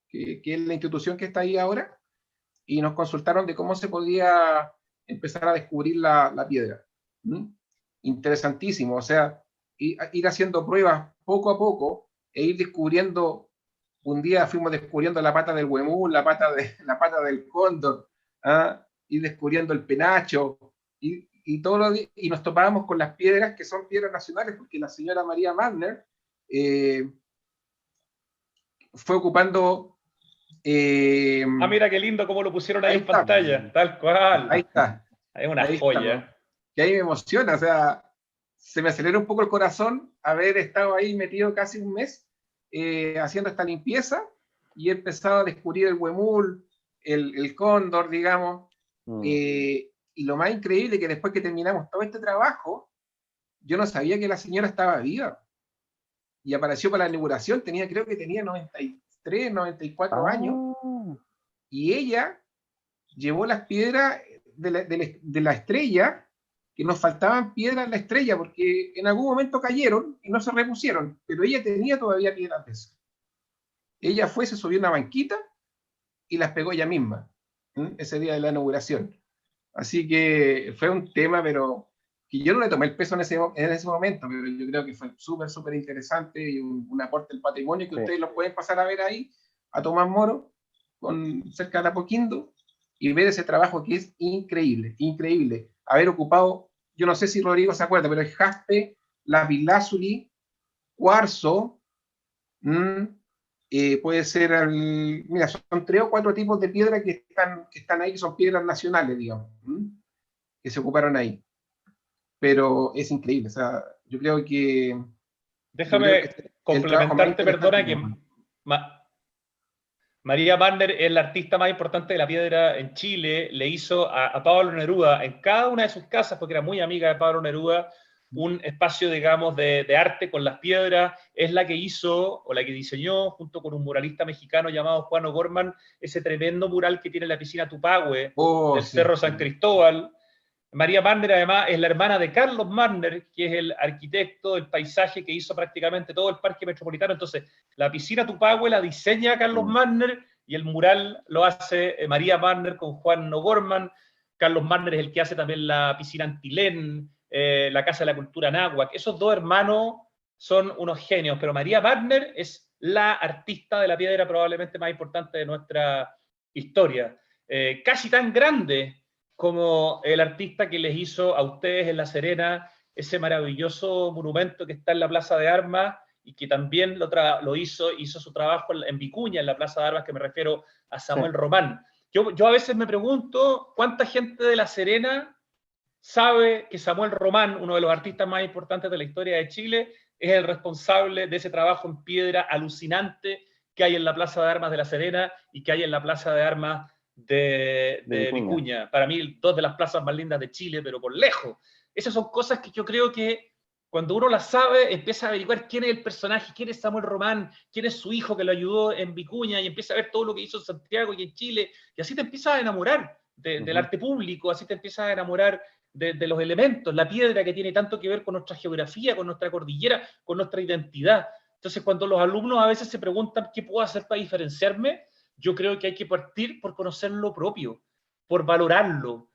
que es la institución que está ahí ahora, y nos consultaron de cómo se podía empezar a descubrir la piedra. Interesantísimo, o sea, ir haciendo pruebas poco a poco e ir descubriendo. Un día fuimos descubriendo la pata del huemul, la pata del cóndor, ir descubriendo el penacho, y nos topábamos con las piedras que son piedras nacionales, porque la señora María Martner fue ocupando Mira qué lindo cómo lo pusieron ahí en está. pantalla, tal cual. Ahí está. Es una Ahí joya. está, que ahí me emociona, o sea, se me acelera un poco el corazón haber estado ahí metido casi un mes haciendo esta limpieza y he empezado a descubrir el huemul, el cóndor, digamos, y lo más increíble es que después que terminamos todo este trabajo, yo no sabía que la señora estaba viva y apareció para la inauguración, creo que tenía 93, 94 años, y ella llevó las piedras de la estrella, que nos faltaban piedras en la estrella, porque en algún momento cayeron y no se repusieron, pero ella tenía todavía piedras de esas. Ella fue, se subió a una banquita y las pegó ella misma, ese día de la inauguración. Así que fue un tema, pero que yo no le tomé el peso en ese momento, pero yo creo que fue súper, súper interesante y un aporte al patrimonio que ustedes lo pueden pasar a ver ahí, a Tomás Moro, cerca de Apoquindo, y ver ese trabajo que es increíble, increíble. Haber ocupado, yo no sé si Rodrigo se acuerda, pero el jaspe, lapislázuli, cuarzo, puede ser, mira, son 3 o 4 tipos de piedra que están ahí, que son piedras nacionales, digamos, que se ocuparon ahí. Pero es increíble, o sea, yo creo que... Déjame complementarte, perdona, que María Banner es la artista más importante de la piedra en Chile, le hizo a Pablo Neruda, en cada una de sus casas, porque era muy amiga de Pablo Neruda, un espacio, digamos, de arte con las piedras. Es la que hizo, o la que diseñó, junto con un muralista mexicano llamado Juan O'Gorman, ese tremendo mural que tiene la piscina Tupahue, del Cerro San Cristóbal. María Banner, además, es la hermana de Carlos Banner, que es el arquitecto del paisaje que hizo prácticamente todo el parque metropolitano. Entonces, la piscina Tupahue la diseña Carlos Banner y el mural lo hace María Banner con Juan O'Gorman. Carlos Banner es el que hace también la piscina Antilén, la Casa de la Cultura Náhuac. Esos dos hermanos son unos genios, pero María Banner es la artista de la piedra probablemente más importante de nuestra historia. Casi tan grande como el artista que les hizo a ustedes en La Serena ese maravilloso monumento que está en la Plaza de Armas y que también hizo su trabajo en Vicuña, en la Plaza de Armas, que me refiero a Samuel Román. Yo a veces me pregunto cuánta gente de La Serena sabe que Samuel Román, uno de los artistas más importantes de la historia de Chile, es el responsable de ese trabajo en piedra alucinante que hay en la Plaza de Armas de La Serena y que hay en la Plaza de Armas de Vicuña. Para mí, 2 de las plazas más lindas de Chile, pero por lejos. Esas son cosas que yo creo que cuando uno las sabe, empieza a averiguar quién es el personaje, quién es Samuel Román, quién es su hijo que lo ayudó en Vicuña, y empieza a ver todo lo que hizo en Santiago y en Chile, y así te empiezas a enamorar del arte público, así te empiezas a enamorar de los elementos, la piedra que tiene tanto que ver con nuestra geografía, con nuestra cordillera, con nuestra identidad. Entonces, cuando los alumnos a veces se preguntan qué puedo hacer para diferenciarme, yo creo que hay que partir por conocer lo propio, por valorarlo.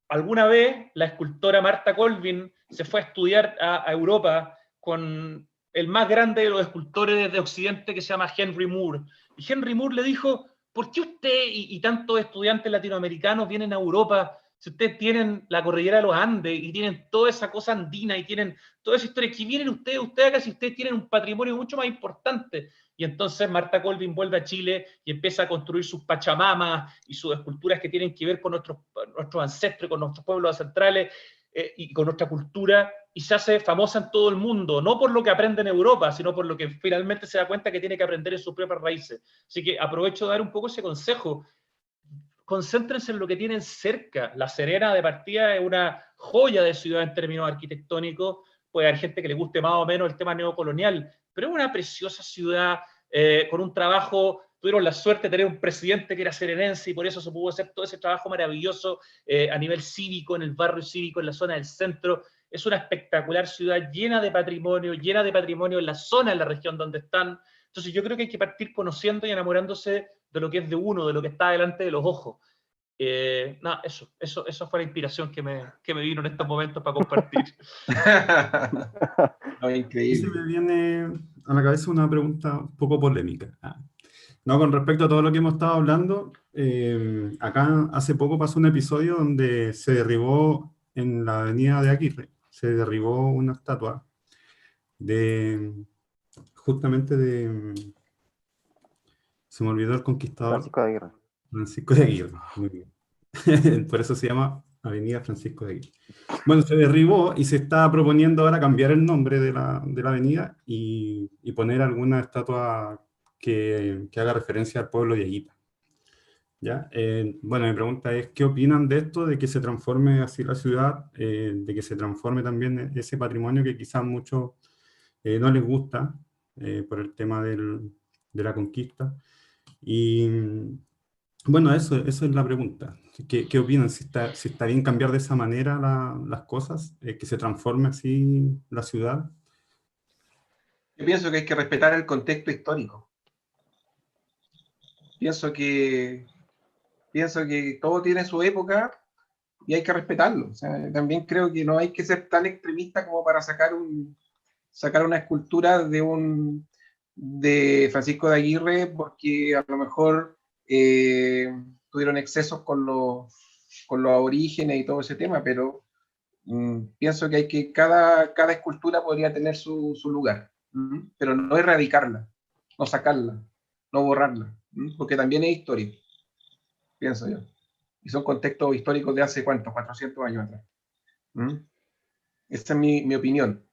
Alguna vez la escultora Marta Colvin se fue a estudiar a Europa con el más grande de los escultores de Occidente que se llama Henry Moore. Y Henry Moore le dijo, ¿por qué usted y tantos estudiantes latinoamericanos vienen a Europa si ustedes tienen la cordillera de los Andes y tienen toda esa cosa andina y tienen toda esa historia? ¿Qué vienen ustedes acá si ustedes tienen un patrimonio mucho más importante? Y entonces Marta Colvin vuelve a Chile y empieza a construir sus pachamamas y sus esculturas que tienen que ver con nuestros ancestros, con nuestros pueblos ancestrales y con nuestra cultura, y se hace famosa en todo el mundo, no por lo que aprende en Europa, sino por lo que finalmente se da cuenta que tiene que aprender en sus propias raíces. Así que aprovecho de dar un poco ese consejo. Concéntrense en lo que tienen cerca. La Serena, de partida, es una joya de ciudad en términos arquitectónicos. Puede haber gente que le guste más o menos el tema neocolonial, pero es una preciosa ciudad con un trabajo. Tuvieron la suerte de tener un presidente que era serenense y por eso se pudo hacer todo ese trabajo maravilloso a nivel cívico, en el barrio cívico, en la zona del centro. Es una espectacular ciudad llena de patrimonio en la zona, en la región donde están. Entonces yo creo que hay que partir conociendo y enamorándose de lo que es de uno, de lo que está delante de los ojos. Eso fue la inspiración que me vino en estos momentos para compartir. Increíble. Se me viene a la cabeza una pregunta un poco polémica. No, con respecto a todo lo que hemos estado hablando, acá hace poco pasó un episodio donde se derribó en la avenida de Aguirre, se derribó una estatua justamente de Se me olvidó el conquistador. Francisco de Aguirre. Francisco de Aguirre, muy bien. Por eso se llama Avenida Francisco de Aguirre. Bueno, se derribó y se está proponiendo ahora cambiar el nombre de la avenida y poner alguna estatua que haga referencia al pueblo de Aguita. ¿Ya? Bueno, mi pregunta es, ¿qué opinan de esto, de que se transforme así la ciudad, de que se transforme también ese patrimonio que quizás muchos no les gusta por el tema de la conquista? Y bueno, eso es la pregunta. ¿Qué opinan? Si está bien cambiar de esa manera las cosas, que se transforme así la ciudad. Yo pienso que hay que respetar el contexto histórico. Pienso que todo tiene su época y hay que respetarlo. O sea, también creo que no hay que ser tan extremista como para sacar una escultura de Francisco de Aguirre, porque a lo mejor tuvieron excesos con los aborígenes y todo ese tema, pero pienso que cada escultura podría tener su lugar, pero no erradicarla, no sacarla, no borrarla, porque también es historia, pienso yo. Y son contextos históricos de hace, ¿cuántos? 400 años atrás. Esa es mi opinión.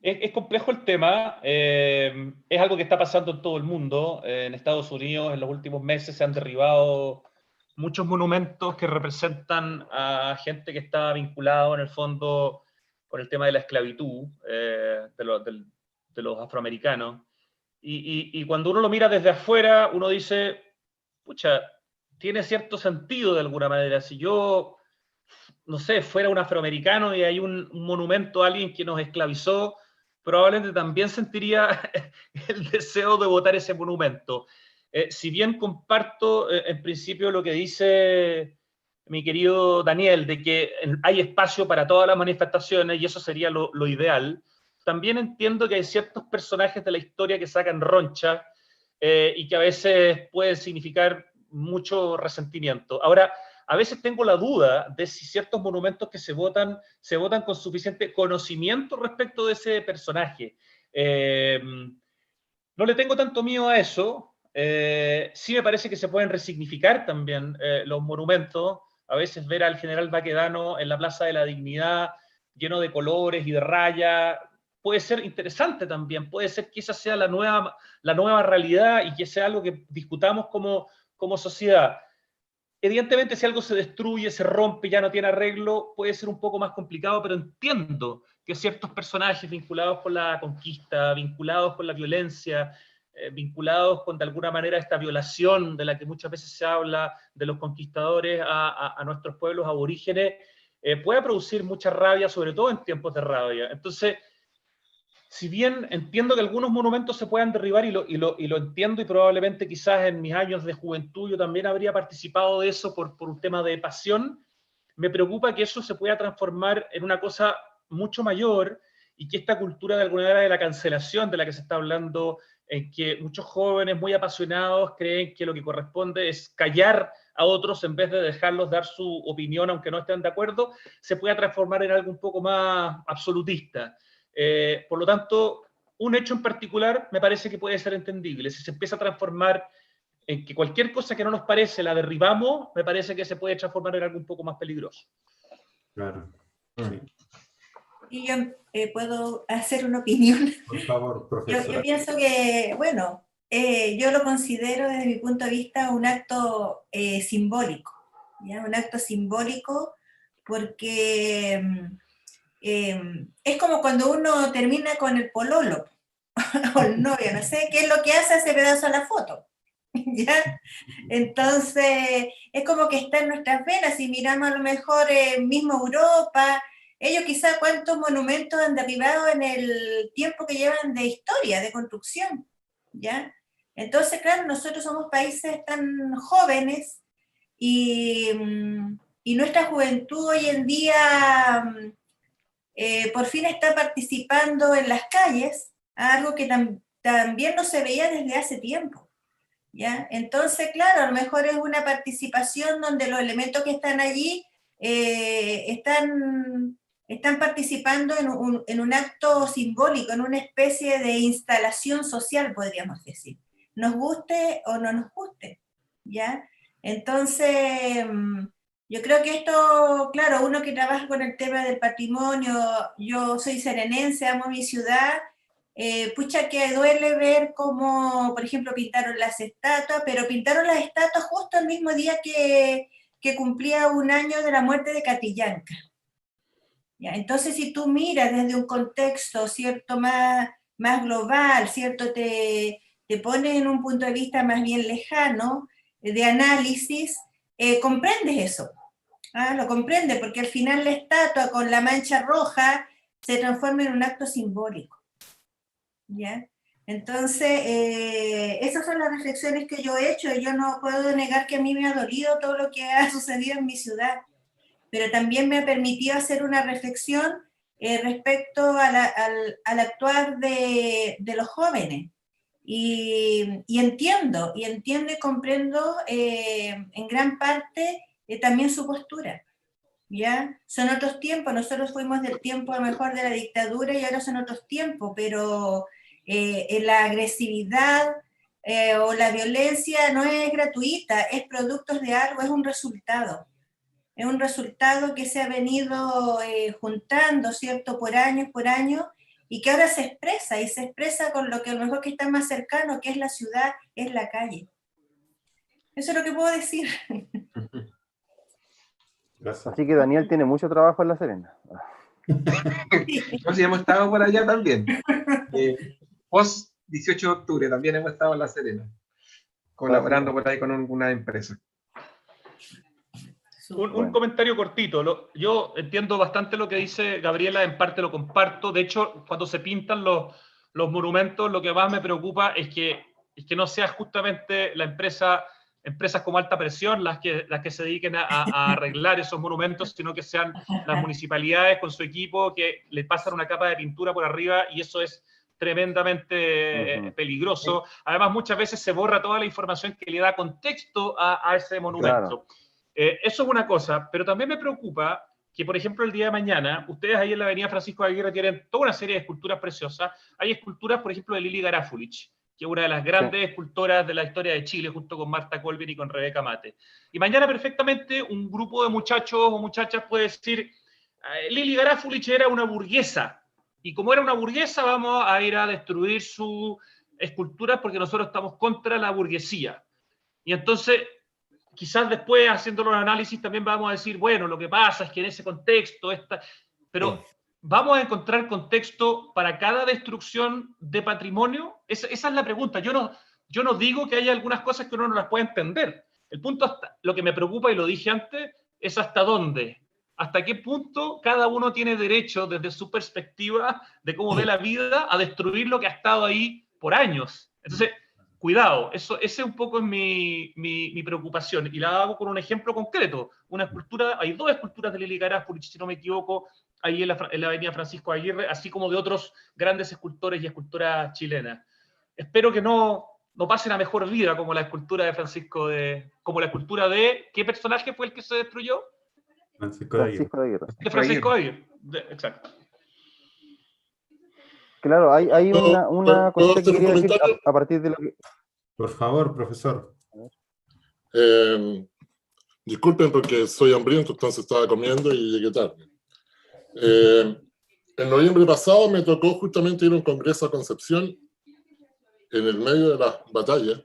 Es complejo el tema, es algo que está pasando en todo el mundo. En Estados Unidos en los últimos meses se han derribado muchos monumentos que representan a gente que está vinculado en el fondo con el tema de la esclavitud de los afroamericanos. Y cuando uno lo mira desde afuera, uno dice, pucha, tiene cierto sentido de alguna manera. Si yo, no sé, fuera un afroamericano y hay un monumento a alguien que nos esclavizó, probablemente también sentiría el deseo de botar ese monumento. Si bien comparto en principio lo que dice mi querido Daniel, de que hay espacio para todas las manifestaciones y eso sería lo ideal, también entiendo que hay ciertos personajes de la historia que sacan roncha y que a veces pueden significar mucho resentimiento. Ahora, a veces tengo la duda de si ciertos monumentos que se votan con suficiente conocimiento respecto de ese personaje. No le tengo tanto miedo a eso. Sí me parece que se pueden resignificar también los monumentos. A veces ver al general Baquedano en la Plaza de la Dignidad lleno de colores y de rayas puede ser interesante también. Puede ser que esa sea la nueva realidad y que sea algo que discutamos como sociedad. Evidentemente, si algo se destruye, se rompe, ya no tiene arreglo, puede ser un poco más complicado, pero entiendo que ciertos personajes vinculados con la conquista, vinculados con la violencia, vinculados con de alguna manera esta violación de la que muchas veces se habla de los conquistadores a nuestros pueblos aborígenes, puede producir mucha rabia, sobre todo en tiempos de rabia. Entonces, si bien entiendo que algunos monumentos se puedan derribar y lo entiendo, y probablemente quizás en mis años de juventud yo también habría participado de eso por un tema de pasión, me preocupa que eso se pueda transformar en una cosa mucho mayor y que esta cultura de alguna manera de la cancelación de la que se está hablando, en que muchos jóvenes muy apasionados creen que lo que corresponde es callar a otros en vez de dejarlos dar su opinión aunque no estén de acuerdo, se pueda transformar en algo un poco más absolutista. Por lo tanto, un hecho en particular me parece que puede ser entendible. Si se empieza a transformar en que cualquier cosa que no nos parece la derribamos, me parece que se puede transformar en algo un poco más peligroso. Claro. Sí. Y yo puedo hacer una opinión. Por favor, profesora. Yo pienso que, bueno, yo lo considero desde mi punto de vista un acto simbólico, ¿ya? Un acto simbólico porque es como cuando uno termina con el pololo o el novio, no sé, ¿qué es lo que hace ese pedazo a la foto? ¿Ya? Entonces, es como que está en nuestras venas. Si miramos a lo mejor mismo Europa, ellos quizá cuántos monumentos han derribado en el tiempo que llevan de historia, de construcción, ¿ya? Entonces, claro, nosotros somos países tan jóvenes y nuestra juventud hoy en día por fin está participando en las calles, algo que también no se veía desde hace tiempo, ¿ya? Entonces, claro, a lo mejor es una participación donde los elementos que están allí están están participando en un acto simbólico, en una especie de instalación social, podríamos decir, nos guste o no nos guste, ¿ya? Entonces, yo creo que esto, claro, uno que trabaja con el tema del patrimonio, yo soy serenense, amo mi ciudad, pucha que duele ver cómo, por ejemplo, pintaron las estatuas, pero pintaron las estatuas justo el mismo día que cumplía 1 año de la muerte de Catillanca. ¿Ya? Entonces, si tú miras desde un contexto, ¿cierto?, más global, ¿cierto?, te pones en un punto de vista más bien lejano, de análisis, comprendes eso. ¿Ah? Lo comprende, porque al final la estatua con la mancha roja se transforma en un acto simbólico. ¿Ya? Entonces, esas son las reflexiones que yo he hecho. Yo no puedo negar que a mí me ha dolido todo lo que ha sucedido en mi ciudad, pero también me ha permitido hacer una reflexión respecto al actuar de los jóvenes. Y entiendo y comprendo en gran parte también su postura. ¿Ya? Son otros tiempos, nosotros fuimos del tiempo a lo mejor de la dictadura y ahora son otros tiempos, pero la agresividad o la violencia no es gratuita, es producto de algo, es un resultado. Es un resultado que se ha venido juntando, ¿cierto?, por años, y que ahora se expresa, y se expresa con lo que a lo mejor que está más cercano, que es la ciudad, es la calle. Eso es lo que puedo decir. Gracias. Así que Daniel tiene mucho trabajo en La Serena. Nosotros hemos estado por allá también. Post 18 de octubre también hemos estado en La Serena, colaborando por ahí con una empresa. Un comentario cortito. Yo entiendo bastante lo que dice Gabriela, en parte lo comparto. De hecho, cuando se pintan los monumentos, lo que más me preocupa es que no sea justamente empresas como Alta Presión las que se dediquen a arreglar esos monumentos, sino que sean las municipalidades con su equipo que le pasan una capa de pintura por arriba, y eso es tremendamente peligroso. Además, muchas veces se borra toda la información que le da contexto a ese monumento. Claro. Eso es una cosa, pero también me preocupa que, por ejemplo, el día de mañana, ustedes ahí en la avenida Francisco de Aguirre tienen toda una serie de esculturas preciosas. Hay esculturas, por ejemplo, de Lili Garafulich, que es una de las grandes escultoras de la historia de Chile, junto con Marta Colvin y con Rebeca Mate. Y mañana perfectamente un grupo de muchachos o muchachas puede decir, Lili Garafulich era una burguesa, y como era una burguesa vamos a ir a destruir su escultura porque nosotros estamos contra la burguesía. Y entonces, quizás después, haciendo los análisis, también vamos a decir, bueno, lo que pasa es que en ese contexto, pero ¿vamos a encontrar contexto para cada destrucción de patrimonio? Esa es la pregunta. Yo no digo que haya algunas cosas que uno no las pueda entender. El punto, lo que me preocupa, y lo dije antes, es hasta dónde, hasta qué punto cada uno tiene derecho, desde su perspectiva de cómo ve la vida, a destruir lo que ha estado ahí por años. Entonces, cuidado, ese un poco es mi preocupación, y la hago con un ejemplo concreto. Una escultura, hay 2 esculturas de Lili Garafulich, si no me equivoco, ahí en la avenida Francisco de Aguirre, así como de otros grandes escultores y escultoras chilenas. Espero que no pasen a mejor vida como la escultura de como la escultura de, ¿qué personaje fue el que se destruyó? Francisco de Aguirre. De Francisco de Aguirre, exacto. Claro, hay una cosa que quería decir a partir de lo que... Por favor, profesor. Disculpen porque soy hambriento, entonces estaba comiendo y llegué tarde. En noviembre pasado me tocó justamente ir a un congreso a Concepción en el medio de las batallas,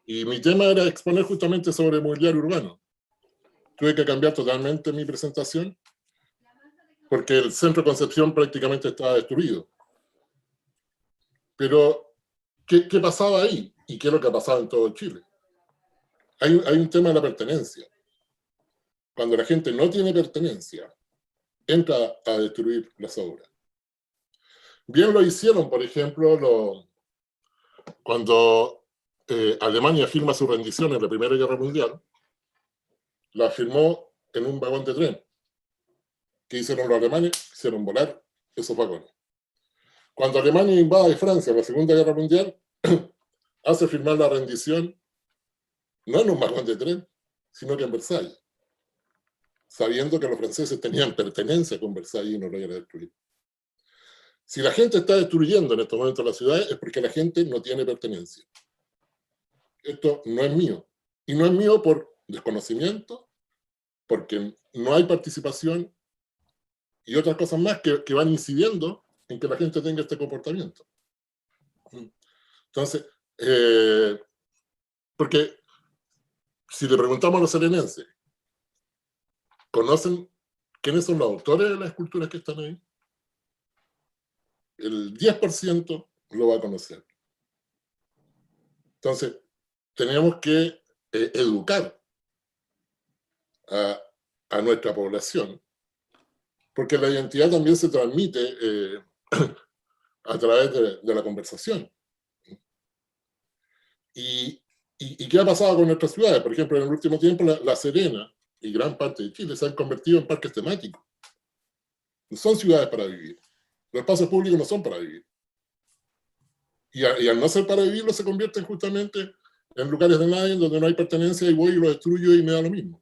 y mi tema era exponer justamente sobre mobiliario urbano. Tuve que cambiar totalmente mi presentación porque el centro de Concepción prácticamente estaba destruido. Pero, ¿qué pasaba ahí? ¿Y qué es lo que ha pasado en todo Chile? Hay un tema de la pertenencia. Cuando la gente no tiene pertenencia, entra a destruir las obras. Bien lo hicieron, por ejemplo, cuando Alemania firma su rendición en la Primera Guerra Mundial, la firmó en un vagón de tren. ¿Qué hicieron los alemanes? Hicieron volar esos vagones. Cuando Alemania invade Francia en la Segunda Guerra Mundial, hace firmar la rendición no en un vagón de tren, sino que en Versalles. sabiendo que los franceses tenían pertenencia con Versalles y no lo iban a destruir. Si la gente está destruyendo en estos momentos la ciudad es porque la gente no tiene pertenencia. Esto no es mío. Y no es mío por desconocimiento, porque no hay participación y otras cosas más que van incidiendo en que la gente tenga este comportamiento. Entonces, porque si le preguntamos a los serenenses, ¿conocen quiénes son los autores de las esculturas que están ahí? El 10% lo va a conocer. Entonces, tenemos que educar a nuestra población, porque la identidad también se transmite a través de la conversación. ¿Y qué ha pasado con nuestras ciudades? Por ejemplo, en el último tiempo, La Serena y gran parte de Chile se han convertido en parques temáticos. No son ciudades para vivir. Los espacios públicos no son para vivir. Y al no ser para vivirlo, se convierten justamente en lugares de nadie, donde no hay pertenencia, y voy y lo destruyo y me da lo mismo.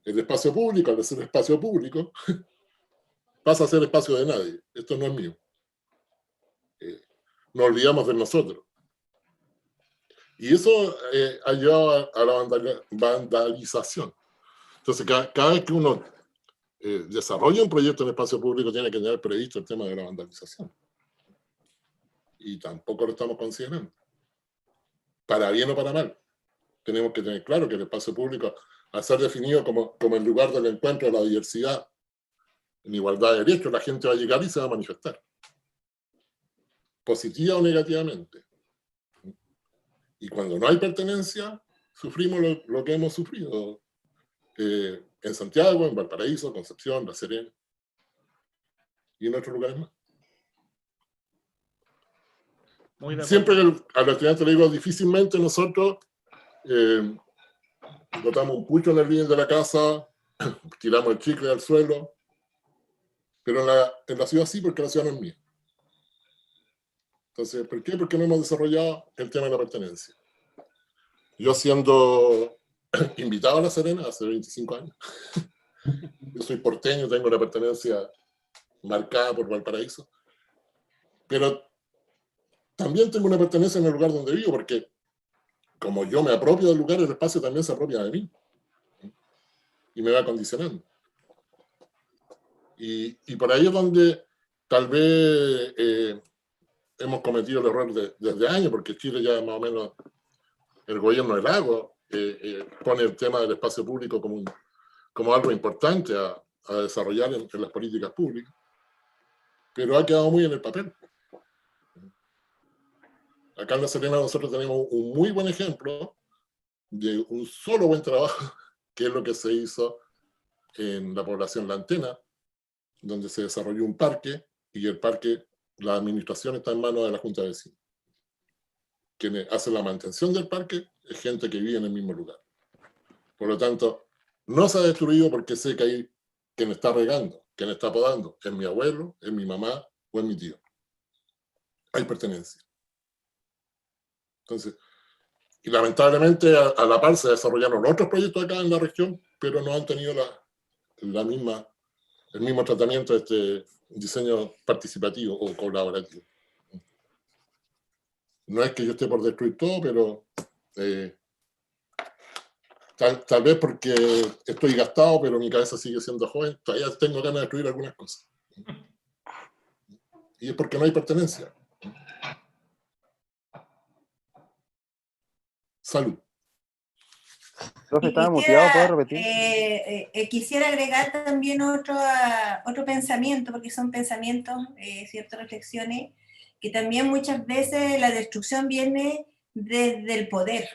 El espacio público, al ser espacio público, pasa a ser espacio de nadie. Esto no es mío. Nos olvidamos de nosotros. Y eso ha llevado a la vandalización. Entonces, cada vez que uno desarrolla un proyecto en espacio público, tiene que tener previsto el tema de la vandalización. Y tampoco lo estamos considerando. Para bien o para mal. Tenemos que tener claro que el espacio público, al ser definido como el lugar del encuentro de la diversidad, en igualdad de derechos, la gente va a llegar y se va a manifestar. Positiva o negativamente. Y cuando no hay pertenencia, sufrimos lo que hemos sufrido en Santiago, en Valparaíso, Concepción, La Serena y en otros lugares más. Siempre a los estudiantes les digo, difícilmente nosotros botamos un pucho en el living de la casa, tiramos el chicle al suelo, pero en la ciudad sí, porque la ciudad no es mía. Entonces, ¿por qué? Porque no hemos desarrollado el tema de la pertenencia. Yo siendo invitado a La Serena hace 25 años, yo soy porteño, tengo la pertenencia marcada por Valparaíso, pero también tengo una pertenencia en el lugar donde vivo, porque como yo me apropio del lugar, el espacio también se apropia de mí y me va condicionando. Y por ahí es donde tal vez hemos cometido el error desde años, porque Chile ya más o menos, el gobierno del Lago pone el tema del espacio público como algo importante a desarrollar en las políticas públicas, pero ha quedado muy en el papel. Acá en La Serena nosotros tenemos un muy buen ejemplo de un solo buen trabajo, que es lo que se hizo en la población La Antena, donde se desarrolló un parque, y el parque, la administración está en manos de la Junta de Vecinos. Quien hace la mantención del parque es gente que vive en el mismo lugar. Por lo tanto, no se ha destruido porque sé que hay quien está regando, quien está podando, es mi abuelo, es mi mamá o es mi tío. Hay pertenencia. Entonces, y lamentablemente a la par se desarrollaron otros proyectos acá en la región, pero no han tenido el mismo tratamiento de este diseño participativo o colaborativo. No es que yo esté por destruir todo, pero tal vez porque estoy gastado, pero mi cabeza sigue siendo joven, todavía tengo ganas de destruir algunas cosas. Y es porque no hay pertenencia. Salud. Profe, estaba muteado, ¿puedo repetir? Quisiera agregar también otro pensamiento, porque son pensamientos, ciertas reflexiones, que también muchas veces la destrucción viene desde el poder,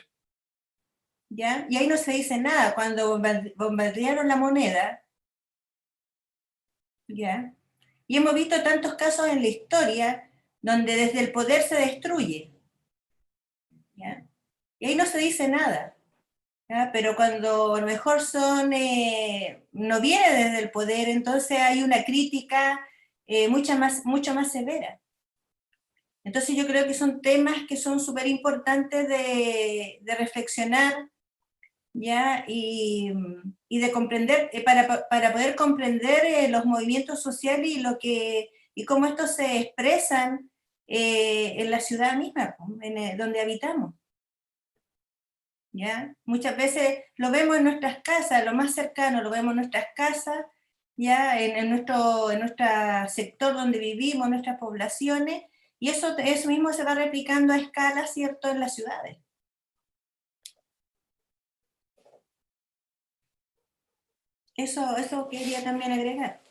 ¿ya? Y ahí no se dice nada. Cuando bombardearon la moneda, ¿ya? Y hemos visto tantos casos en la historia donde desde el poder se destruye, ¿ya? Y ahí no se dice nada. ¿Ya? Pero cuando a lo mejor no viene desde el poder, entonces hay una crítica mucho más severa. Entonces yo creo que son temas que son súper importantes de reflexionar ¿ya? Y de comprender, para poder comprender los movimientos sociales y cómo estos se expresan en la ciudad misma, donde habitamos. ¿Ya? Muchas veces lo vemos en nuestras casas, lo más cercano lo vemos en nuestras casas, ya en nuestro sector donde vivimos, nuestras poblaciones, y eso mismo se va replicando a escala, ¿cierto?, en las ciudades. Eso quería también agregar.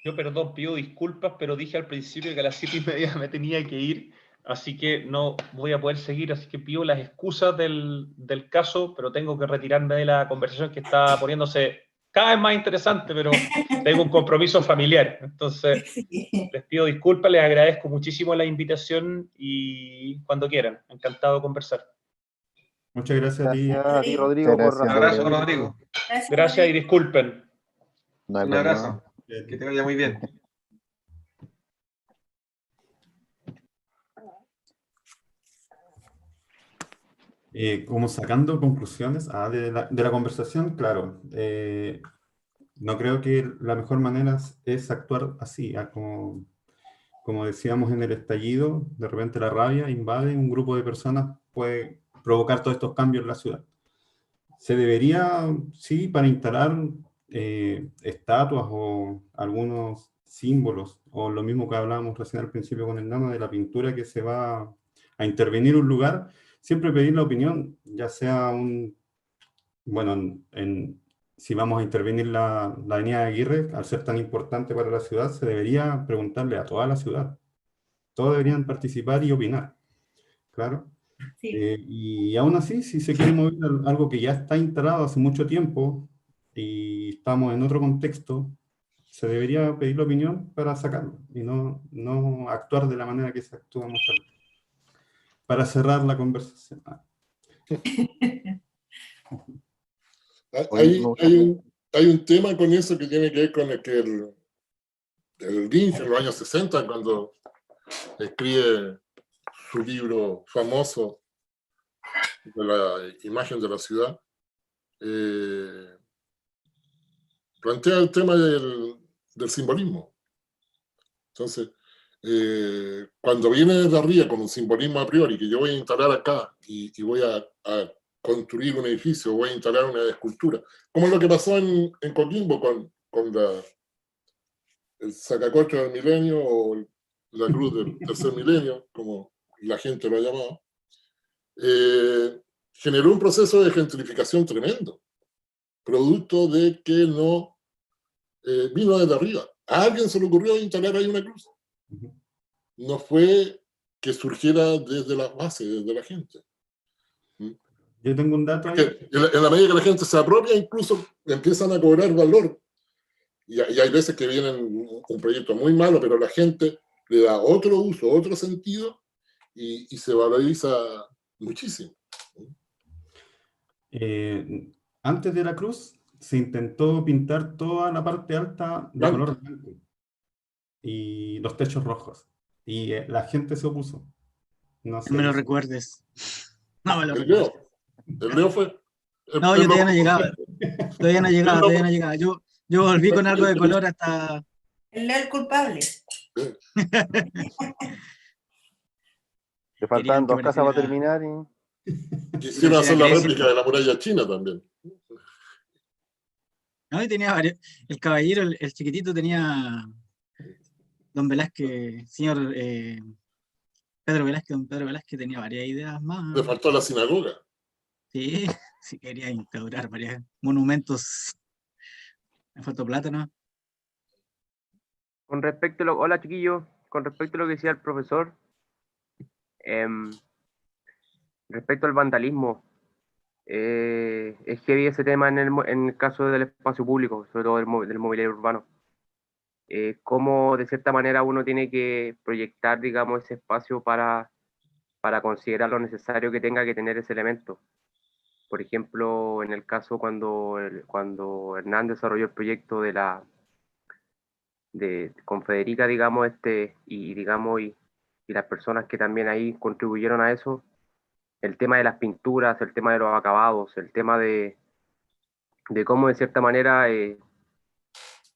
Yo, perdón, pido disculpas, pero dije al principio que a las 7:30 me tenía que ir, así que no voy a poder seguir, así que pido las excusas del caso, pero tengo que retirarme de la conversación que está poniéndose cada vez más interesante, pero tengo un compromiso familiar. Entonces, Sí. les pido disculpas, les agradezco muchísimo la invitación y cuando quieran, encantado de conversar. Muchas gracias a ti. Gracias a ti, Muchas Rodrigo, por gracias, Un abrazo, hacer Rodrigo. Gracias y disculpen. No hay Un problema. abrazo. Que te vaya muy bien. Como sacando conclusiones de la conversación, claro, no creo que la mejor manera es actuar así, como decíamos en el estallido, de repente la rabia invade, un grupo de personas puede provocar todos estos cambios en la ciudad. Se debería, sí, para instalar estatuas o algunos símbolos, o lo mismo que hablábamos recién al principio con el Nano, de la pintura que se va a intervenir un lugar, siempre pedir la opinión, ya sea bueno, si vamos a intervenir la avenida de Aguirre, al ser tan importante para la ciudad, se debería preguntarle a toda la ciudad. Todos deberían participar y opinar, claro. Sí. Y aún así, si se quiere mover algo que ya está instalado hace mucho tiempo y estamos en otro contexto, se debería pedir la opinión para sacarlo y no actuar de la manera que se actúa muchas veces. Para cerrar la conversación. Hay un tema con eso que tiene que ver con el que el Lynch en los años 60, cuando escribe su libro famoso de la imagen de la ciudad, plantea el tema del simbolismo. Entonces, cuando viene desde arriba con un simbolismo a priori, que yo voy a instalar acá y voy a construir un edificio, voy a instalar una escultura, como lo que pasó en Coquimbo con el sacacorcho del milenio o la cruz del tercer milenio, como la gente lo ha llamado, generó un proceso de gentrificación tremendo, producto de que no vino desde arriba. A alguien se le ocurrió instalar ahí una cruz. No fue que surgiera desde la base, desde la gente. Yo tengo un dato ahí. En la medida que la gente se apropia, incluso empiezan a cobrar valor. Y hay veces que vienen un proyecto muy malo, pero la gente le da otro uso, otro sentido, y se valoriza muchísimo. Antes de la cruz, se intentó pintar toda la parte alta de color blanco y los techos rojos. Y la gente se opuso. No sé. No me lo recuerdes. No me lo El recuerdes. Leo fue. No, yo todavía no llegaba. Todavía no llegaba. Yo volví con algo de color hasta. El Leo el culpable. Le faltan 2 casas para terminar y... Quisiera hacer la réplica de la muralla china también. No, y tenía varios. El caballero, el chiquitito tenía. Don Velázquez, señor Pedro Velázquez tenía varias ideas más. Le faltó la sinagoga. Sí, sí quería instaurar varios monumentos. Me faltó plátano. Con respecto a lo, hola chiquillos, con respecto a lo que decía el profesor, respecto al vandalismo, es heavy ese tema en el caso del espacio público, sobre todo del mobiliario urbano. Cómo de cierta manera uno tiene que proyectar, digamos, ese espacio para considerar lo necesario que tenga que tener ese elemento. Por ejemplo, en el caso cuando Hernán desarrolló el proyecto con Federica, digamos, y las personas que también ahí contribuyeron a eso, el tema de las pinturas, el tema de los acabados, el tema de cómo de cierta manera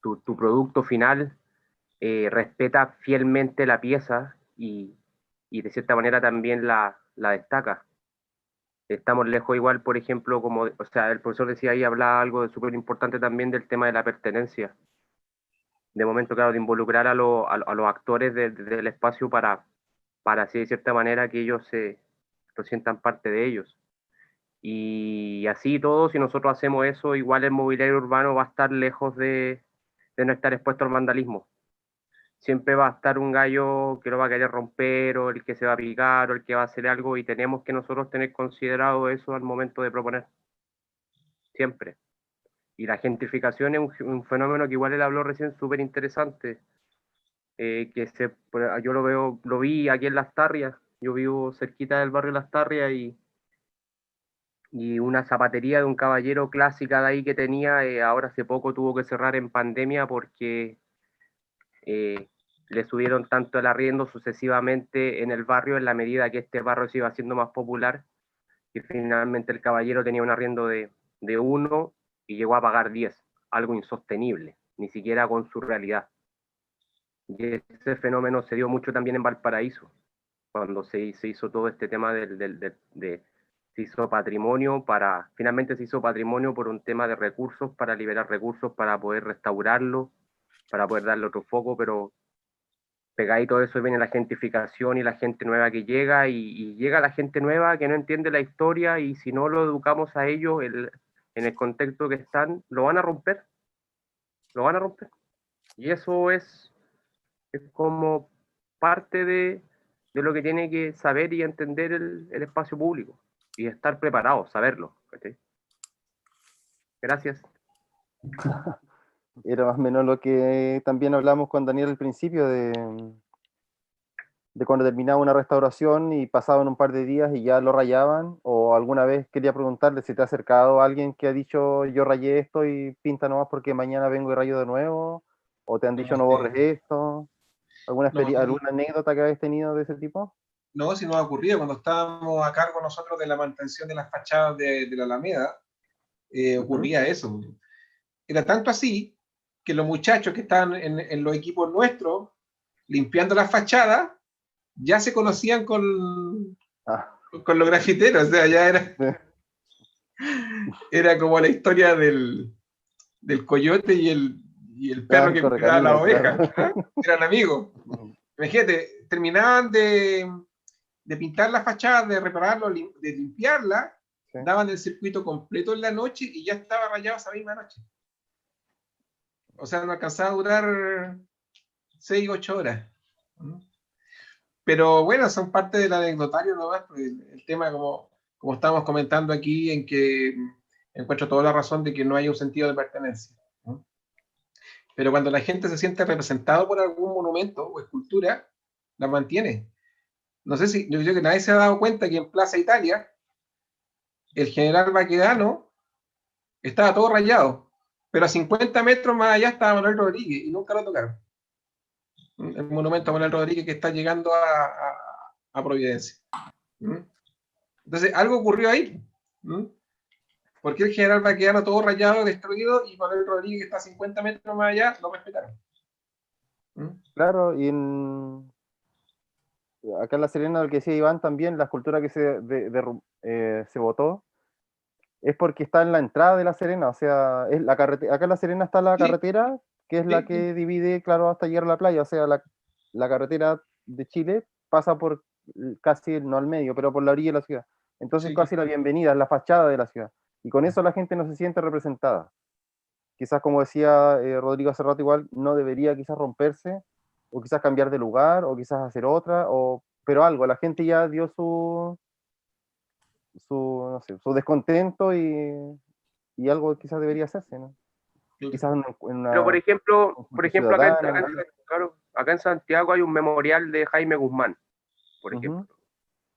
tu producto final respeta fielmente la pieza y de cierta manera también la destaca. Estamos lejos igual, por ejemplo, como, o sea, el profesor decía ahí, hablaba algo de súper importante también del tema de la pertenencia. De momento, claro, de involucrar a los actores del espacio para así de cierta manera que ellos lo sientan parte de ellos. Y así todo, si nosotros hacemos eso, igual el mobiliario urbano va a estar lejos de no estar expuesto al vandalismo. Siempre va a estar un gallo que lo va a querer romper, o el que se va a picar, o el que va a hacer algo, y tenemos que nosotros tener considerado eso al momento de proponer. Siempre. Y la gentrificación es un fenómeno que igual él habló recién, súper interesante, yo lo vi aquí en Las Tarrias. Yo vivo cerquita del barrio Las Tarrias, y una zapatería de un caballero clásica de ahí que tenía, ahora hace poco tuvo que cerrar en pandemia porque le subieron tanto el arriendo sucesivamente en el barrio, en la medida que este barrio se iba haciendo más popular, y finalmente el caballero tenía un arriendo de 1 y llegó a pagar 10, algo insostenible, ni siquiera con su realidad. Y ese fenómeno se dio mucho también en Valparaíso, cuando se hizo todo este tema se hizo patrimonio finalmente se hizo patrimonio por un tema de recursos, para liberar recursos, para poder restaurarlo, para poder darle otro foco, pero pegadito de eso viene la gentrificación y la gente nueva que llega, y llega la gente nueva que no entiende la historia, y si no lo educamos a ellos en el contexto que están, lo van a romper, y eso es como parte de lo que tiene que saber y entender el espacio público, y estar preparado, saberlo. ¿Okay? Gracias. Era más o menos lo que también hablamos con Daniel al principio, de cuando terminaba una restauración y pasaban un par de días y ya lo rayaban, o alguna vez quería preguntarle si te ha acercado a alguien que ha dicho yo rayé esto y pinta nomás porque mañana vengo y rayo de nuevo, o te han dicho no borres esto. ¿Alguna anécdota que habéis tenido de ese tipo? No, si nos ha ocurrido cuando estábamos a cargo nosotros de la mantención de las fachadas de la Alameda, ocurría eso. Era tanto así que los muchachos que estaban en los equipos nuestros limpiando las fachadas ya se conocían con los grafiteros, o sea, ya era como la historia del coyote y el perro que cuidaba a la oveja, ¿no? Eran amigos. Imagínate, terminaban de pintar la fachada, de repararlo, de limpiarla, daban el circuito completo en la noche y ya estaba rayado esa misma noche. O sea, no alcanzaba a durar 6, 8 horas. Pero bueno, son parte del anecdotario nomás, pues, el tema, como estamos comentando aquí, en que encuentro toda la razón de que no hay un sentido de pertenencia, ¿no? Pero cuando la gente se siente representado por algún monumento o escultura, la mantiene. No sé si, yo creo que nadie se ha dado cuenta que en Plaza Italia, el general Baquedano estaba todo rayado, pero a 50 metros más allá estaba Manuel Rodríguez y nunca lo tocaron. El monumento a Manuel Rodríguez que está llegando a Providencia. Entonces, algo ocurrió ahí. ¿Por qué el general Baquedano todo rayado, destruido, y Manuel Rodríguez que está a 50 metros más allá lo respetaron? Claro, y acá en La Serena, lo que decía Iván también, la escultura que se botó es porque está en la entrada de La Serena, o sea, es la carretera. Acá en La Serena está la carretera, que es la que divide, claro, hasta llegar a la playa, o sea, la carretera de Chile pasa por casi, no al medio, pero por la orilla de la ciudad. Entonces, casi la bienvenida, es la fachada de la ciudad. Y con eso la gente no se siente representada. Quizás, como decía Rodrigo hace rato, igual no debería quizás romperse, o quizás cambiar de lugar, o quizás hacer otra, pero algo, la gente ya dio no sé, su descontento, y algo quizás debería hacerse, ¿no? Quizás Pero por ejemplo acá en Santiago hay un memorial de Jaime Guzmán, por ejemplo.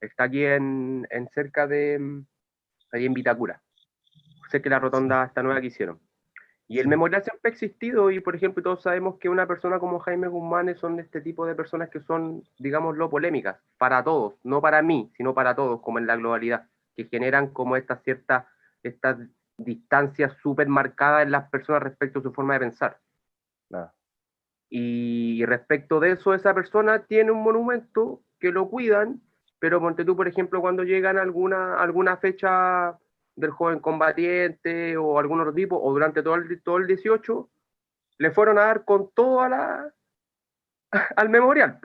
Está aquí en cerca de ahí en Vitacura. Sé que la rotonda esta nueva que hicieron. Y el memorial siempre ha existido, y por ejemplo todos sabemos que una persona como Jaime Guzmán son este tipo de personas que son, digámoslo, polémicas, para todos, no para mí, sino para todos, como en la globalidad, que generan como estas distancias súper marcadas en las personas respecto a su forma de pensar. Claro. Y respecto de eso, esa persona tiene un monumento que lo cuidan, pero ponte tú, por ejemplo, cuando llegan a alguna fecha del joven combatiente o algún otro tipo, o durante todo el 18, le fueron a dar con todo al memorial.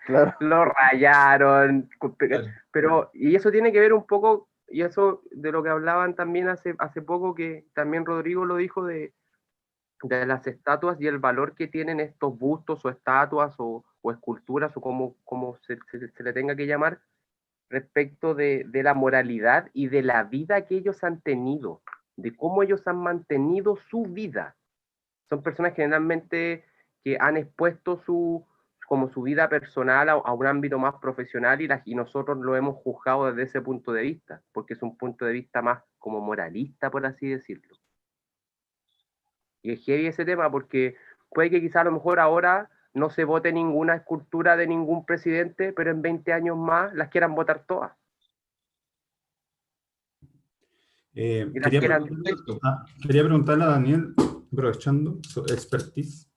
Claro. Lo rayaron, Claro. pero, y eso tiene que ver un poco, y eso de lo que hablaban también hace poco, que también Rodrigo lo dijo, de las estatuas y el valor que tienen estos bustos o estatuas o esculturas, o como se le tenga que llamar, respecto de la moralidad y de la vida que ellos han tenido, de cómo ellos han mantenido su vida. Son personas generalmente que han expuesto su vida personal a un ámbito más profesional, y nosotros lo hemos juzgado desde ese punto de vista, porque es un punto de vista más como moralista, por así decirlo. Y es heavy ese tema, porque puede que quizá a lo mejor ahora no se vote ninguna escultura de ningún presidente, pero en 20 años más las quieran votar todas. Quería preguntarle a Daniel, aprovechando su expertise,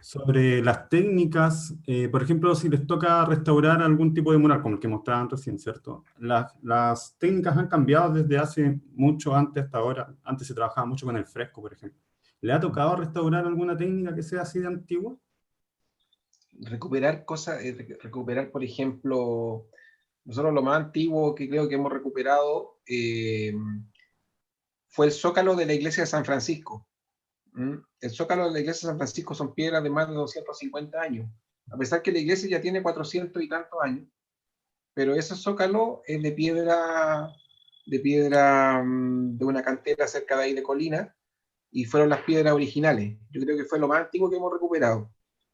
sobre las técnicas, por ejemplo, si les toca restaurar algún tipo de mural, como el que mostraban recién, ¿cierto? Las técnicas han cambiado desde hace mucho antes hasta ahora. Antes se trabajaba mucho con el fresco, por ejemplo. ¿Le ha tocado restaurar alguna técnica que sea así de antigua? Recuperar cosas, recuperar, por ejemplo, nosotros lo más antiguo que creo que hemos recuperado fue el zócalo de la iglesia de San Francisco. El zócalo de la iglesia de San Francisco son piedras de más de 250 años, a pesar que la iglesia ya tiene 400 y tantos años, pero ese zócalo es de piedra de una cantera cerca de ahí de Colina, y fueron las piedras originales. Yo creo que fue lo más antiguo que hemos recuperado,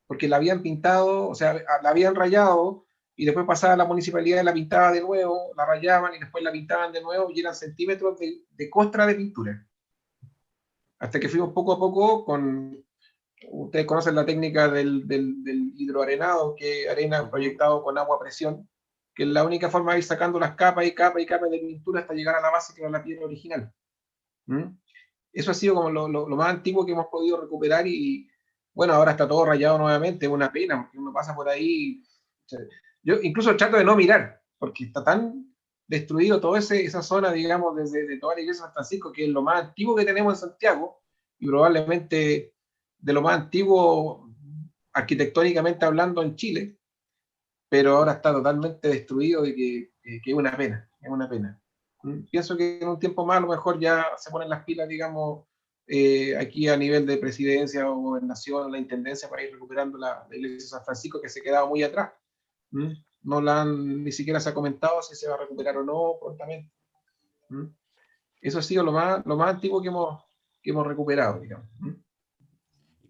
porque la habían pintado, o sea, la habían rayado, y después pasaba la municipalidad y la pintaba de nuevo, la rayaban y después la pintaban de nuevo, y eran centímetros de costra de pintura. Hasta que fuimos poco a poco ustedes conocen la técnica del hidroarenado, que arena proyectado con agua a presión, que es la única forma de ir sacando las capas y capas y capas de pintura hasta llegar a la base, que era la piedra original. Eso ha sido como lo más antiguo que hemos podido recuperar, y bueno, ahora está todo rayado nuevamente, es una pena, porque uno pasa por ahí. O sea, yo incluso trato de no mirar, porque está tan destruido toda esa zona, digamos, desde toda la iglesia de San Francisco, que es lo más antiguo que tenemos en Santiago, y probablemente de lo más antiguo arquitectónicamente hablando en Chile, pero ahora está totalmente destruido, y que es una pena, es una pena. Pienso que en un tiempo más a lo mejor ya se ponen las pilas, digamos, aquí a nivel de presidencia o gobernación, la intendencia, para ir recuperando la iglesia de San Francisco, que se quedaba muy atrás. No ni siquiera se ha comentado si se va a recuperar o no prontamente. Eso ha sido lo más antiguo que hemos recuperado, digamos.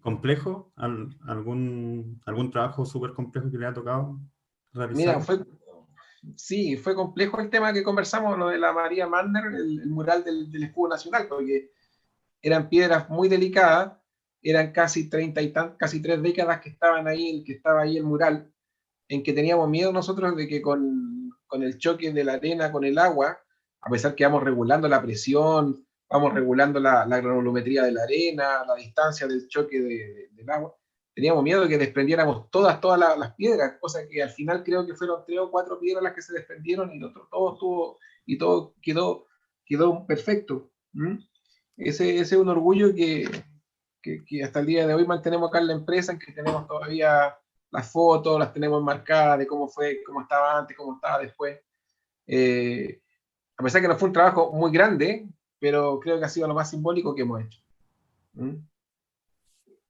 ¿Complejo? ¿Algún trabajo súper complejo que le ha tocado realizar? Mira, sí, fue complejo el tema que conversamos, lo de la María Manner, el mural del escudo nacional, porque eran piedras muy delicadas, eran casi 3 décadas que estaban ahí, que estaba ahí el mural, en que teníamos miedo nosotros de que con el choque de la arena con el agua, a pesar que vamos regulando la presión, vamos regulando la granulometría de la arena, la distancia del choque del agua, teníamos miedo de que desprendiéramos todas las piedras, cosa que al final creo que fueron 3 o 4 piedras las que se desprendieron, y todo quedó perfecto. Ese es un orgullo que hasta el día de hoy mantenemos acá en la empresa, en que tenemos todavía las fotos, las tenemos marcadas de cómo fue, cómo estaba antes, cómo estaba después. A pesar que no fue un trabajo muy grande, pero creo que ha sido lo más simbólico que hemos hecho.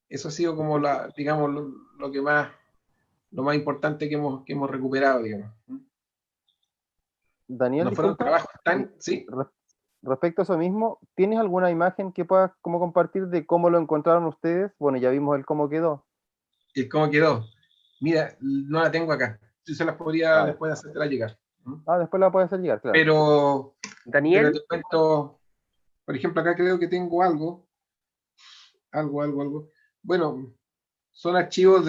Eso ha sido como digamos, lo más importante que hemos recuperado, digamos. Daniel, No fueron disculpa, trabajos tan... Sí. Respecto a eso mismo, ¿tienes alguna imagen que puedas como compartir de cómo lo encontraron ustedes? Bueno, ya vimos el cómo quedó. ¿Y cómo quedó? Mira, no la tengo acá. Yo se las podría después hacértela llegar. Después la puedes hacer llegar, claro. Pero Daniel, te cuento, por ejemplo, acá creo que tengo algo. algo. Bueno, son archivos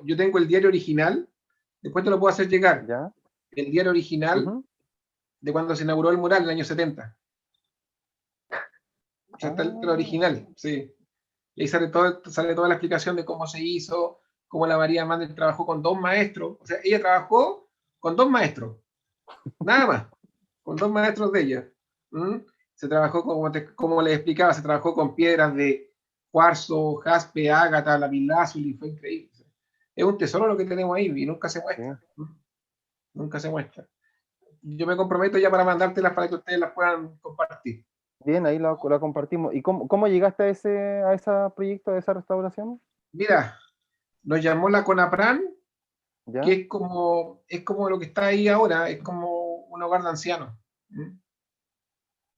yo tengo el diario original, después te lo puedo hacer llegar. ¿Ya? El diario original Ujú. de cuando se inauguró el mural en el año 70. O sea, está el original, sí. Y ahí sale toda la explicación de cómo se hizo, cómo la María Mander trabajó con 2 maestros. O sea, ella trabajó con 2 maestros, nada más, con 2 maestros de ella. ¿Mm? Se trabajó, como les explicaba, se trabajó con piedras de cuarzo, jaspe, ágata, lapislázuli, fue increíble. Es un tesoro lo que tenemos ahí y nunca se muestra. Sí. Nunca se muestra. Yo me comprometo ya para mandártelas para que ustedes las puedan compartir. Bien, ahí la compartimos. ¿Y cómo llegaste a ese proyecto, a esa restauración? Mira, nos llamó la CONAPRAN, ¿Ya? que es como lo que está ahí ahora, es como un hogar de ancianos. ¿Mm?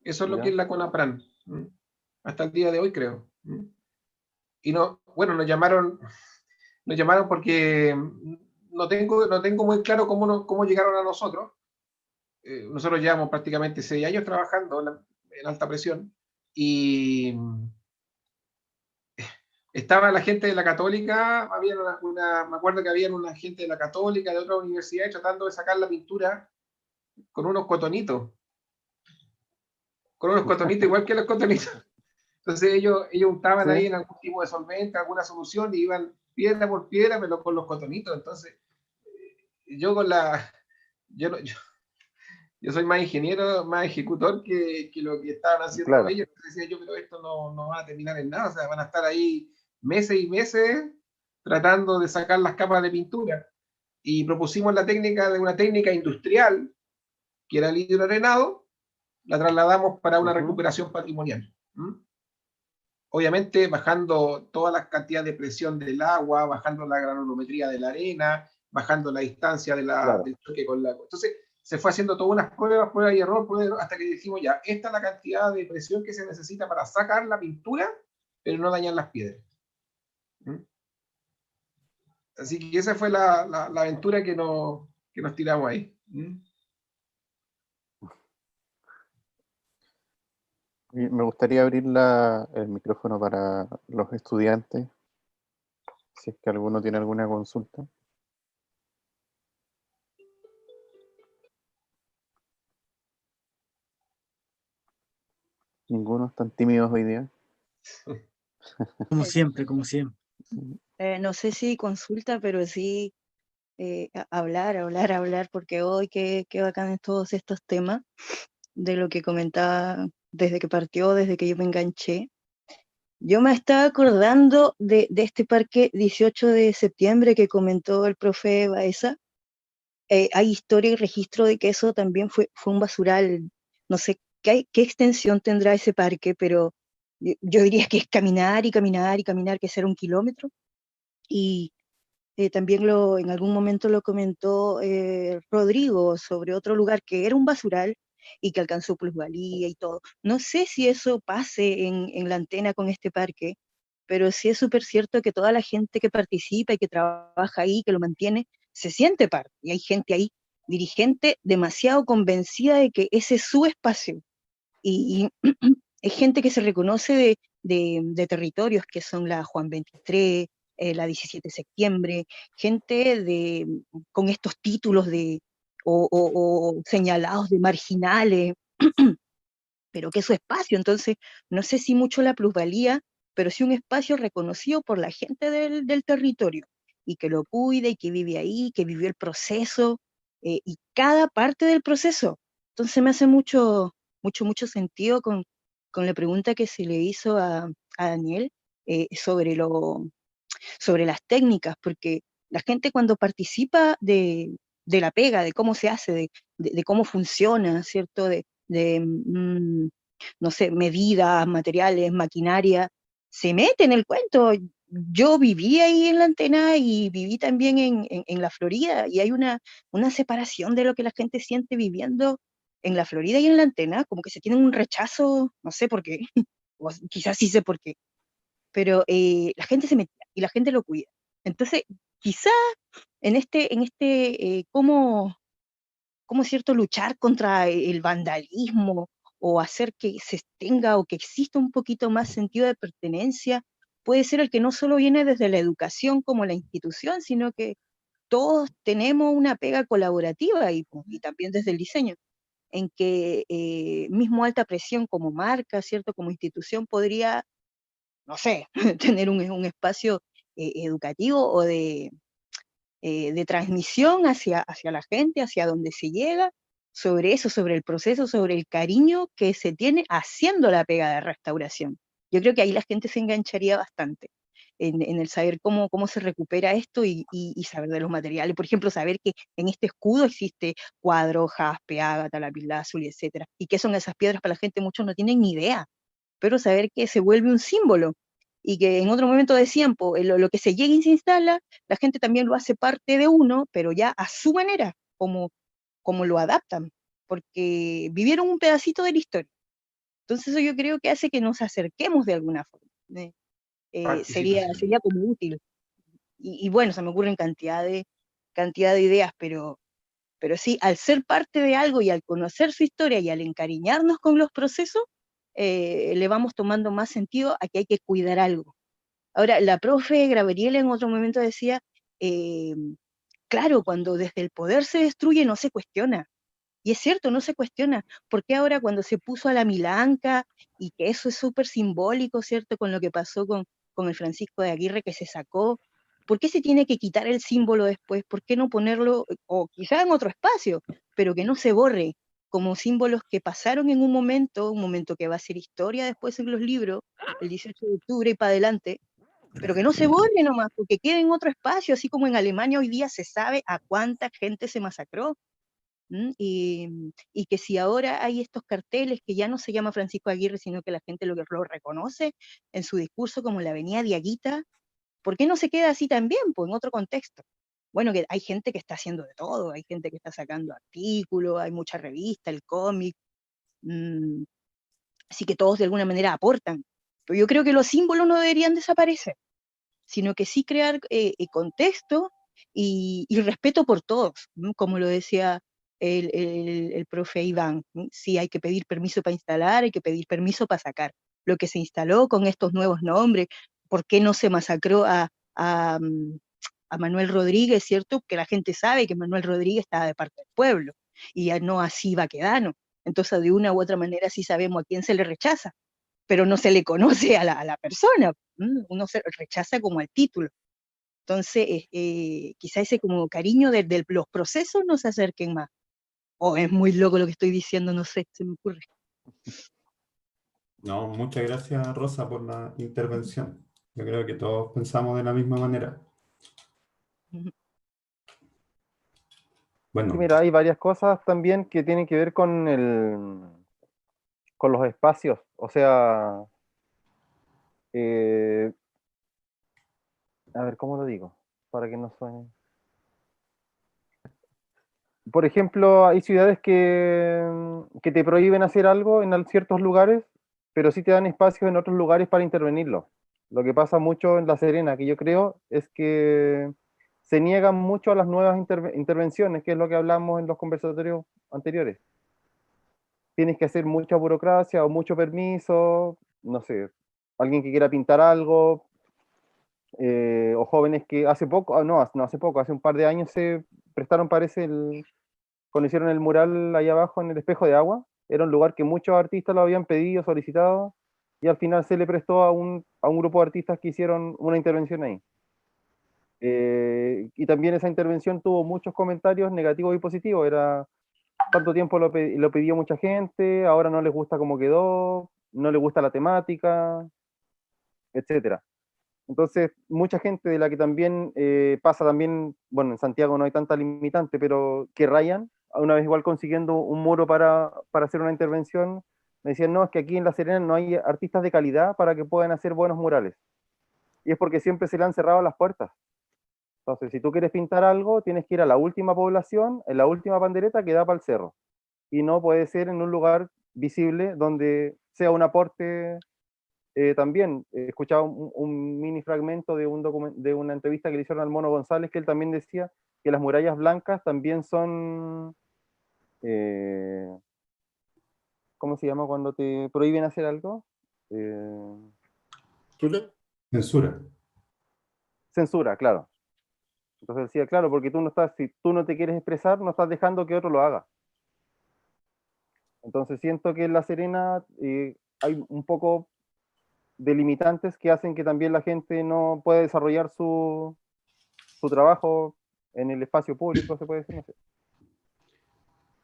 Eso es lo que ¿Ya? es la CONAPRAN. ¿Mm? Hasta el día de hoy, creo. ¿Mm? Y bueno, nos llamaron porque no tengo muy claro cómo llegaron a nosotros. Nosotros llevamos prácticamente 6 años trabajando en alta presión y estaba la gente de la Católica, había me acuerdo que había una gente de la Católica, de otra universidad, tratando de sacar la pintura con unos cotonitos igual que los cotonitos. Entonces ellos untaban ahí Sí, en algún tipo de solvente, alguna solución, y iban piedra por piedra, pero con los cotonitos. Entonces, yo con la... Yo, no- yo soy más ingeniero, más ejecutor que lo que estaban haciendo claro. ellos. Entonces decía yo, pero esto no va a terminar en nada. O sea, van a estar ahí meses y meses tratando de sacar las capas de pintura. Y propusimos una técnica industrial, que era el hidroarenado, la trasladamos para una Ujú. recuperación patrimonial. ¿Mm? Obviamente bajando toda la cantidad de presión del agua, bajando la granulometría de la arena, bajando la distancia Claro. del choque con la agua. Entonces se fue haciendo todas unas pruebas y error, hasta que dijimos ya, esta es la cantidad de presión que se necesita para sacar la pintura, pero no dañar las piedras. ¿Mm? Así que esa fue la aventura que nos tiramos ahí. ¿Mm? Y me gustaría abrir el micrófono para los estudiantes, si es que alguno tiene alguna consulta. Ninguno, están tímidos hoy día. Como siempre, como siempre. No sé si consulta, pero sí hablar, porque hoy qué bacán en todos estos temas, de lo que comentaba desde que partió, desde que yo me enganché. Yo me estaba acordando de este parque 18 de septiembre que comentó el profe Baeza. Hay historia y registro de que eso también fue un basural. No sé qué extensión tendrá ese parque, pero yo diría que es caminar y caminar y caminar, que será 1 kilómetro. Y también en algún momento lo comentó Rodrigo sobre otro lugar que era un basural y que alcanzó plusvalía y todo. No sé si eso pase en la Antena con este parque, pero sí es súper cierto que toda la gente que participa y que trabaja ahí, que lo mantiene, se siente parte. Y hay gente ahí, dirigente, demasiado convencida de que ese es su espacio. Y es gente que se reconoce de territorios que son la Juan 23, la 17 de septiembre, gente con estos títulos o señalados de marginales, pero que es su espacio. Entonces, no sé si mucho la plusvalía, pero sí un espacio reconocido por la gente del territorio, y que lo cuide, y que vive ahí, que vivió el proceso, y cada parte del proceso. Entonces me hace mucho sentido con la pregunta que se le hizo a Daniel sobre las técnicas, porque la gente cuando participa de la pega, de cómo se hace, de cómo funciona, ¿cierto? No sé, medidas, materiales, maquinaria, se mete en el cuento. Yo viví ahí en la Antena y viví también en la Florida, y hay una separación de lo que la gente siente viviendo en la Florida y en la Antena, como que se tienen un rechazo, no sé por qué, o quizás sí sé por qué, pero la gente se mete y la gente lo cuida. Entonces, quizá cómo cierto luchar contra el vandalismo o hacer que se tenga o que exista un poquito más sentido de pertenencia, puede ser el que no solo viene desde la educación como la institución, sino que todos tenemos una pega colaborativa y también desde el diseño, en que mismo alta presión como marca, ¿cierto? Como institución podría, no sé, tener un espacio educativo o de transmisión hacia la gente, hacia donde se llega, sobre eso, sobre el proceso, sobre el cariño que se tiene haciendo la pega de restauración. Yo creo que ahí la gente se engancharía bastante en el saber cómo se recupera esto y saber de los materiales. Por ejemplo, saber que en este escudo existe cuadro, jaspe, ágata, lapislázuli, etc. ¿Y qué son esas piedras? Para la gente muchos no tienen ni idea, pero saber que se vuelve un símbolo y que en otro momento decían, lo que se llega y se instala, la gente también lo hace parte de uno, pero ya a su manera, como lo adaptan, porque vivieron un pedacito de la historia. Entonces eso yo creo que hace que nos acerquemos de alguna forma. Participación. Sería como útil. Y bueno, se me ocurren cantidad de ideas, pero sí, al ser parte de algo y al conocer su historia y al encariñarnos con los procesos, le vamos tomando más sentido a que hay que cuidar algo. Ahora, la profe Graveriela en otro momento decía, eh, claro, cuando desde el poder se destruye no se cuestiona. Y es cierto, no se cuestiona. ¿Por qué ahora cuando se puso a la Milanca, y que eso es súper simbólico, ¿cierto? Con lo que pasó con el Francisco de Aguirre que se sacó, ¿por qué se tiene que quitar el símbolo después? ¿Por qué no ponerlo, o quizá en otro espacio, pero que no se borre, como símbolos que pasaron en un momento que va a ser historia después en los libros, el 18 de octubre y para adelante, pero que no se borre nomás, porque quede en otro espacio, así como en Alemania hoy día se sabe a cuánta gente se masacró? Y que si ahora hay estos carteles que ya no se llama Francisco Aguirre, sino que la gente lo reconoce en su discurso como la Avenida Diaguita, ¿por qué no se queda así también, pues, en otro contexto? Bueno, que hay gente que está haciendo de todo, hay gente que está sacando artículos, hay mucha revista, el cómic, mm, así que todos de alguna manera aportan. Pero yo creo que los símbolos no deberían desaparecer, sino que sí crear contexto y respeto por todos, ¿no? Como lo decía el profe Iván, ¿no? Sí, hay que pedir permiso para instalar, hay que pedir permiso para sacar. Lo que se instaló con estos nuevos nombres, ¿por qué no se masacró a, mm, a Manuel Rodríguez, cierto? Que la gente sabe que Manuel Rodríguez estaba de parte del pueblo, y ya no así Baquedano. Entonces, de una u otra manera sí sabemos a quién se le rechaza, pero no se le conoce a la persona, uno se rechaza como al título. Entonces, quizá ese como cariño de los procesos no se acerquen más. O es muy loco lo que estoy diciendo, no sé, se me ocurre. No, muchas gracias, Rosa, por la intervención. Yo creo que todos pensamos de la misma manera. Ujú. Sí, Bueno, mira, hay varias cosas también que tienen que ver con los espacios. O sea, eh, a ver, ¿cómo lo digo? Para que no suene. Por ejemplo, hay ciudades que te prohíben hacer algo en ciertos lugares, pero sí te dan espacios en otros lugares para intervenirlo. Lo que pasa mucho en La Serena, que yo creo, es que se niegan mucho a las nuevas intervenciones, que es lo que hablamos en los conversatorios anteriores. Tienes que hacer mucha burocracia o mucho permiso, no sé, alguien que quiera pintar algo, o jóvenes que hace poco, no hace poco, hace un par de años se prestaron, parece, cuando hicieron el mural ahí abajo en el espejo de agua. Era un lugar que muchos artistas lo habían pedido, solicitado, y al final se le prestó a un grupo de artistas que hicieron una intervención ahí. Y también esa intervención tuvo muchos comentarios negativos y positivos. Era tanto tiempo lo pidió mucha gente, ahora no les gusta cómo quedó, no les gusta la temática, etcétera. Entonces, mucha gente de la que también pasa también, bueno, en Santiago no hay tanta limitante, pero que rayan, una vez igual consiguiendo un muro para hacer una intervención, me decían, no, es que aquí en La Serena no hay artistas de calidad para que puedan hacer buenos murales. Y es porque siempre se le han cerrado las puertas. Entonces, si tú quieres pintar algo, tienes que ir a la última población, en la última pandereta que da para el cerro. Y no puede ser en un lugar visible donde sea un aporte. También he escuchado un mini fragmento de una entrevista que le hicieron al Mono González, que él también decía que las murallas blancas también son, ¿cómo ¿cómo se llama cuando te prohíben hacer algo? Censura. Censura, claro. Entonces decía, claro, porque si tú no te quieres expresar, no estás dejando que otro lo haga. Entonces siento que en La Serena hay un poco de limitantes que hacen que también la gente no pueda desarrollar su trabajo en el espacio público, se puede decir, no sé.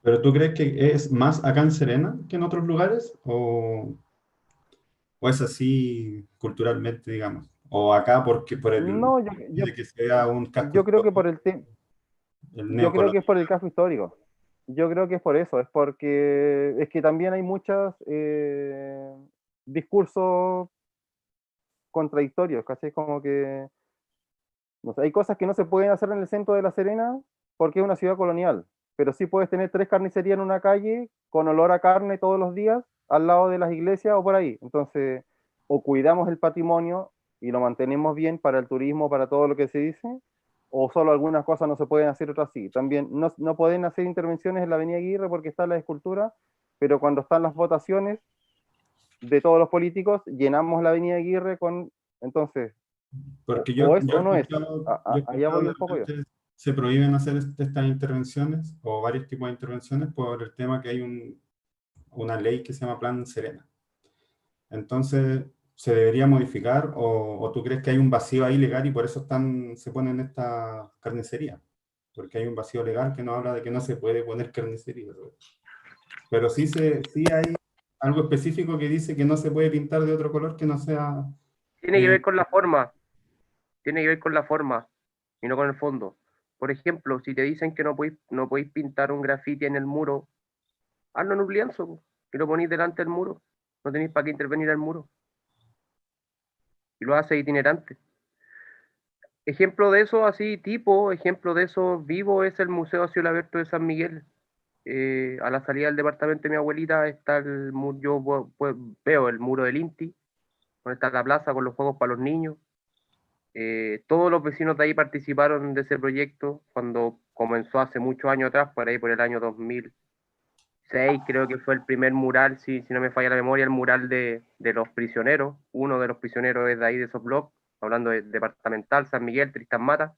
¿Pero tú crees que es más acá en Serena que en otros lugares? ¿O es así culturalmente, digamos? ¿O acá porque por el No, de que sea un casco yo creo que histórico, por el el yo creo que es por el neocolonial? casco histórico. Yo creo que es por eso, es porque es que también hay muchos discursos contradictorios, ¿cachai? Como que no sé, hay cosas que no se pueden hacer en el centro de La Serena porque es una ciudad colonial, pero sí puedes tener 3 carnicerías en una calle con olor a carne todos los días al lado de las iglesias o por ahí. Entonces, o cuidamos el patrimonio y lo mantenemos bien para el turismo, para todo lo que se dice, o solo algunas cosas no se pueden hacer, otras sí. También no pueden hacer intervenciones en la Avenida Aguirre porque está la escultura, pero cuando están las votaciones de todos los políticos, llenamos la Avenida Aguirre con... Entonces, Porque o es o no es. yo he Allá escuchado voy de un poco yo. repente se prohíben hacer estas intervenciones o varios tipos de intervenciones por el tema que hay una ley que se llama Plan Serena. Entonces, ¿se debería modificar o tú crees que hay un vacío ahí legal y por eso se ponen esta carnicería? Porque hay un vacío legal que nos habla de que no se puede poner carnicería. Pero sí hay algo específico que dice que no se puede pintar de otro color que no sea... Tiene que ver con la forma, tiene que ver con la forma y no con el fondo. Por ejemplo, si te dicen que no podéis pintar un grafiti en el muro, hazlo en un lienzo po, y lo ponéis delante del muro. No tenéis para qué intervenir al muro. Y lo hace itinerante. Ejemplo de eso, ejemplo de eso vivo es el Museo a Cielo Abierto de San Miguel. A la salida del departamento de mi abuelita está veo el muro del Inti, donde está la plaza con los juegos para los niños. Todos los vecinos de ahí participaron de ese proyecto cuando comenzó hace muchos años atrás, por ahí por el año 2006, creo que fue el primer mural, si no me falla la memoria, el mural de los prisioneros. Uno de los prisioneros es de ahí, de esos blogs, hablando de departamental, San Miguel, Tristán Mata.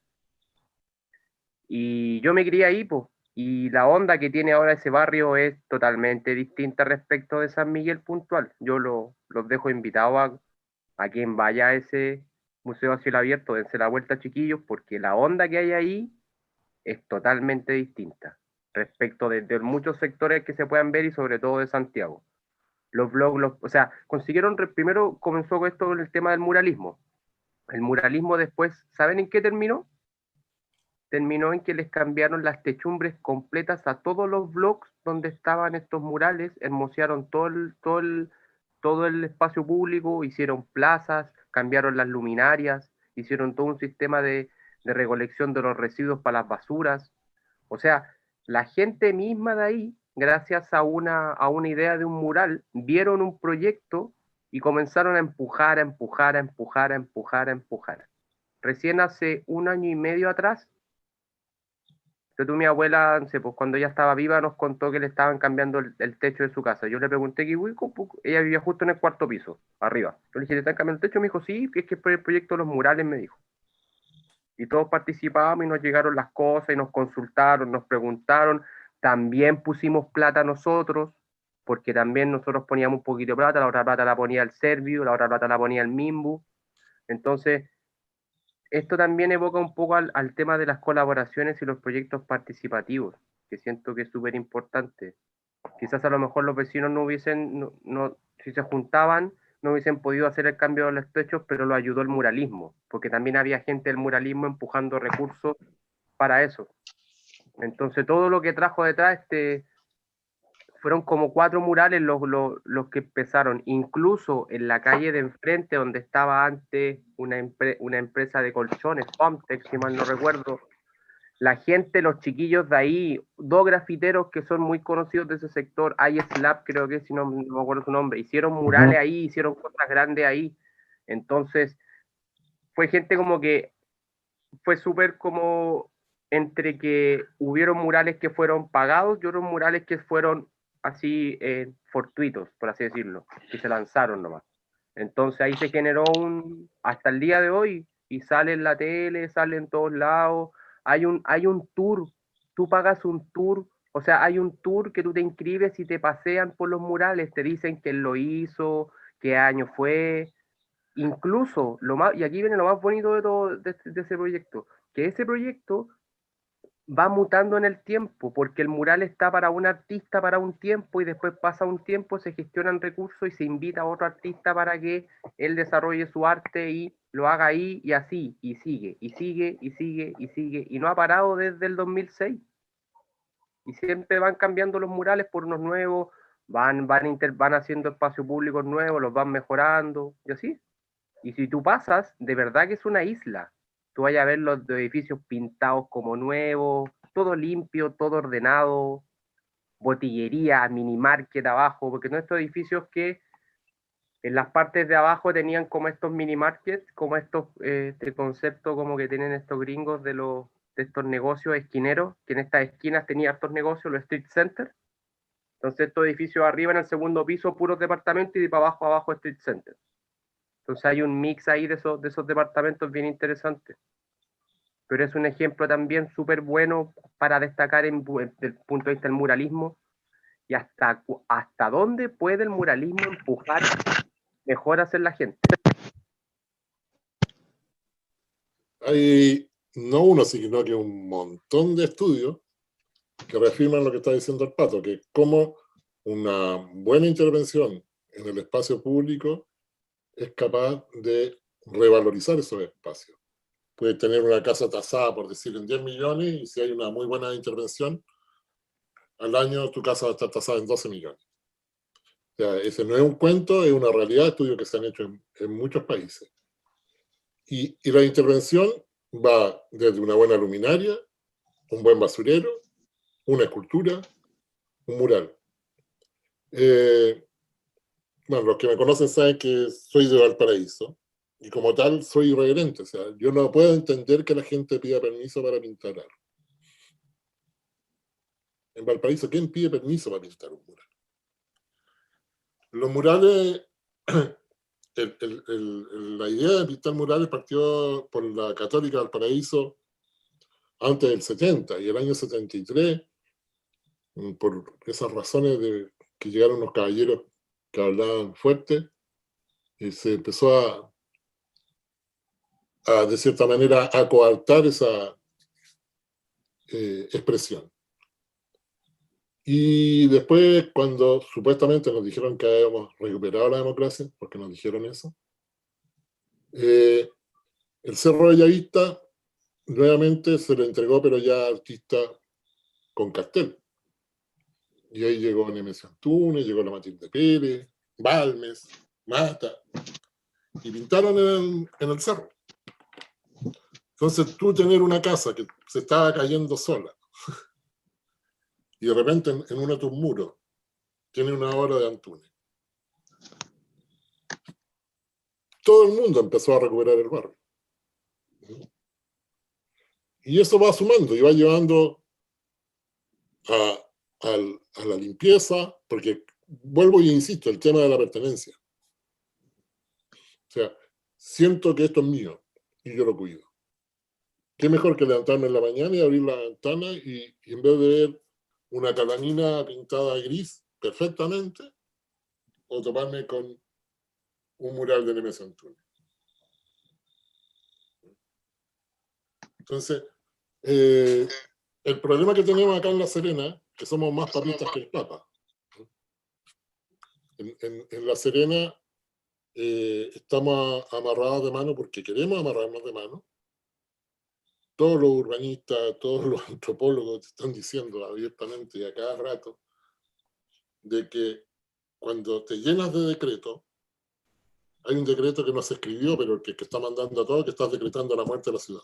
Y yo me crié ahí, pues, y la onda que tiene ahora ese barrio es totalmente distinta respecto de San Miguel puntual. Yo los dejo invitados a quien vaya a ese museo a cielo abierto, dense la vuelta, chiquillos, porque la onda que hay ahí es totalmente distinta respecto de muchos sectores que se puedan ver y sobre todo de Santiago. Los blogs, o sea, primero comenzó con esto con el tema del muralismo. El muralismo después, ¿saben en qué terminó? Terminó en que les cambiaron las techumbres completas a todos los blogs donde estaban estos murales, hermosearon todo el espacio público, hicieron plazas, cambiaron las luminarias, hicieron todo un sistema de recolección de los residuos para las basuras. O sea, la gente misma de ahí, gracias a una idea de un mural, vieron un proyecto y comenzaron a empujar, a empujar, a empujar, a empujar, a empujar. Recién hace 1 año y medio atrás, mi abuela, no sé, pues cuando ella estaba viva, nos contó que le estaban cambiando el techo de su casa. Yo le pregunté que ella vivía justo en el 4.º piso, arriba. Yo le dije, ¿le están cambiando el techo? Me dijo, sí, es que es por el proyecto de los murales, me dijo. Y todos participábamos y nos llegaron las cosas y nos consultaron, nos preguntaron. También pusimos plata nosotros, porque también nosotros poníamos un poquito de plata, la otra plata la ponía el Servio, la otra plata la ponía el Mimbu. Entonces, esto también evoca un poco al tema de las colaboraciones y los proyectos participativos, que siento que es súper importante. Quizás a lo mejor los vecinos si se juntaban, no hubiesen podido hacer el cambio de los techos, pero lo ayudó el muralismo, porque también había gente del muralismo empujando recursos para eso. Entonces todo lo que trajo detrás fueron como 4 murales los que empezaron, incluso en la calle de enfrente donde estaba antes una empresa de colchones, Pomtex, si mal no recuerdo. La gente, los chiquillos de ahí, 2 grafiteros que son muy conocidos de ese sector, iSlab creo que, si no me acuerdo su nombre, hicieron murales ahí, hicieron cosas grandes ahí. Entonces fue gente como que fue súper como entre que hubieron murales que fueron pagados y otros murales que fueron así fortuitos, por así decirlo, que se lanzaron nomás. Entonces ahí se generó hasta el día de hoy, y sale en la tele, sale en todos lados, hay un tour, tú pagas un tour, o sea, hay un tour que tú te inscribes y te pasean por los murales, te dicen quién lo hizo, qué año fue, incluso, y aquí viene lo más bonito de todo de ese proyecto, que ese proyecto va mutando en el tiempo, porque el mural está para un artista para un tiempo y después pasa un tiempo, se gestionan recursos y se invita a otro artista para que él desarrolle su arte y lo haga ahí, y así, y sigue, y sigue, y sigue, y sigue, y no ha parado desde el 2006. Y siempre van cambiando los murales por unos nuevos, van haciendo espacios públicos nuevos, los van mejorando, y así. Y si tú pasas, de verdad que es una isla. Tú vayas a ver los edificios pintados como nuevos, todo limpio, todo ordenado, botillería, mini market abajo, porque no estos edificios que en las partes de abajo tenían como estos mini markets, como estos, este concepto como que tienen estos gringos de estos negocios esquineros, que en estas esquinas tenía estos negocios, los street centers. Entonces estos edificios arriba en el segundo piso, puros departamentos, y para abajo street center. Entonces hay un mix ahí de esos departamentos bien interesantes. Pero es un ejemplo también súper bueno para destacar desde el punto de vista del muralismo, y hasta dónde puede el muralismo empujar mejoras en la gente. Hay no uno, sino que un montón de estudios que reafirman lo que está diciendo el Pato, que como una buena intervención en el espacio público es capaz de revalorizar esos espacios. Puedes tener una casa tasada, por decir, en 10 millones, y si hay una muy buena intervención, al año tu casa va a estar tasada en 12 millones. O sea, ese no es un cuento, es una realidad, estudios que se han hecho en muchos países. Y la intervención va desde una buena luminaria, un buen basurero, una escultura, un mural. Bueno, los que me conocen saben que soy de Valparaíso, y como tal soy irreverente. O sea, yo no puedo entender que la gente pida permiso para pintar algo. En Valparaíso, ¿quién pide permiso para pintar un mural? Los murales, la idea de pintar murales partió por la Católica de Valparaíso antes del 70, y el año 73, por esas razones de que llegaron unos caballeros que hablaban fuerte, y se empezó de cierta manera, a coartar esa expresión. Y después, cuando supuestamente nos dijeron que habíamos recuperado la democracia, porque nos dijeron eso, el Cerro Bellavista nuevamente se le entregó, pero ya artista con cartel. Y ahí llegó Nemesio Antunes, llegó la Matilde Pérez, Balmes, Mata, y pintaron en el cerro. Entonces, tú tener una casa que se estaba cayendo sola, y de repente en uno de tus muros tiene una obra de Antunes, todo el mundo empezó a recuperar el barrio. Y eso va sumando y va llevando a la limpieza, porque vuelvo y insisto, el tema de la pertenencia. O sea, siento que esto es mío y yo lo cuido. Qué mejor que levantarme en la mañana y abrir la ventana y en vez de ver una calamina pintada gris perfectamente, o toparme con un mural de Nemesio Antunes. Entonces, el problema que tenemos acá en La Serena, que somos más papistas que el Papa. En La Serena estamos amarrados de mano porque queremos amarrarnos de mano. Todos los urbanistas, todos los antropólogos te están diciendo abiertamente y a cada rato de que cuando te llenas de decretos, hay un decreto que no se escribió, pero que está mandando a todo, que estás decretando la muerte de la ciudad.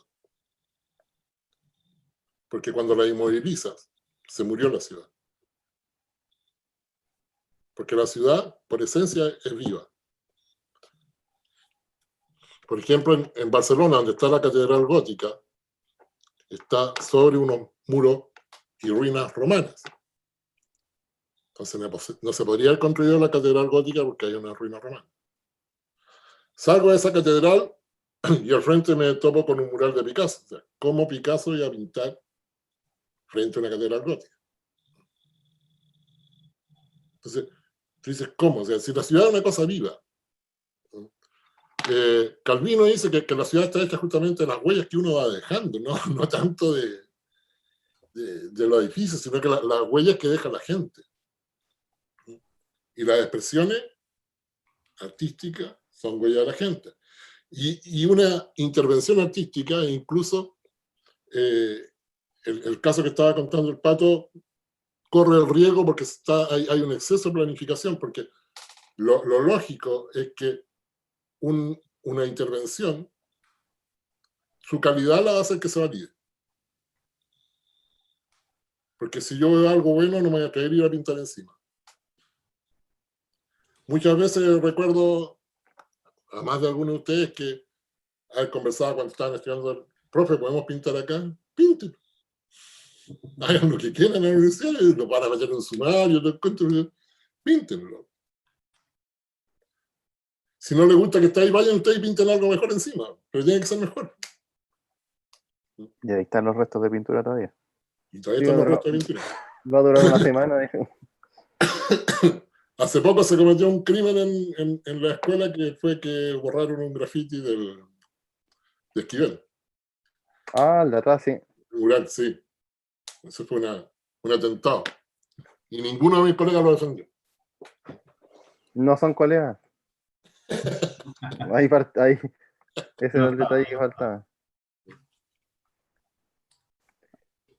Porque cuando la inmovilizas, se murió la ciudad. Porque la ciudad, por esencia, es viva. Por ejemplo, en Barcelona, donde está la Catedral Gótica, está sobre unos muros y ruinas romanas. Entonces no se podría haber construido la catedral gótica porque hay una ruina romana. Salgo de esa catedral y al frente me topo con un mural de Picasso. O sea, ¿cómo Picasso iba a pintar frente a una catedral gótica? Entonces, tú dices, ¿cómo? O sea, si la ciudad es una cosa viva. Calvino dice que la ciudad está hecha justamente de las huellas que uno va dejando, no tanto de los edificios, sino que las huellas que deja la gente. Y las expresiones artísticas son huellas de la gente. Y una intervención artística, incluso el caso que estaba contando el Pato, corre el riesgo porque hay un exceso de planificación, porque lo lógico es que una intervención, su calidad la va a hacer que se valide. Porque si yo veo algo bueno, no me voy a querer ir a pintar encima. Muchas veces recuerdo a más de algunos de ustedes que haber conversado cuando estaban estudiando, profe, ¿podemos pintar acá? Pinten. Hagan lo que quieran en la universidad, lo van a meter en un sumario, píntenlo. Si no les gusta que esté ahí, vayan ustedes y pinten algo mejor encima, pero tiene que ser mejor. Y ahí están los restos de pintura todavía. Y todavía están los restos de pintura. Va a durar una semana. Hace poco se cometió un crimen en la escuela que fue que borraron un graffiti de Esquivel. Ah, el de atrás, sí. Mural, sí. Eso fue un atentado. Y ninguno de mis colegas lo defendió. No son colegas. Ahí, ese era el detalle que faltaba.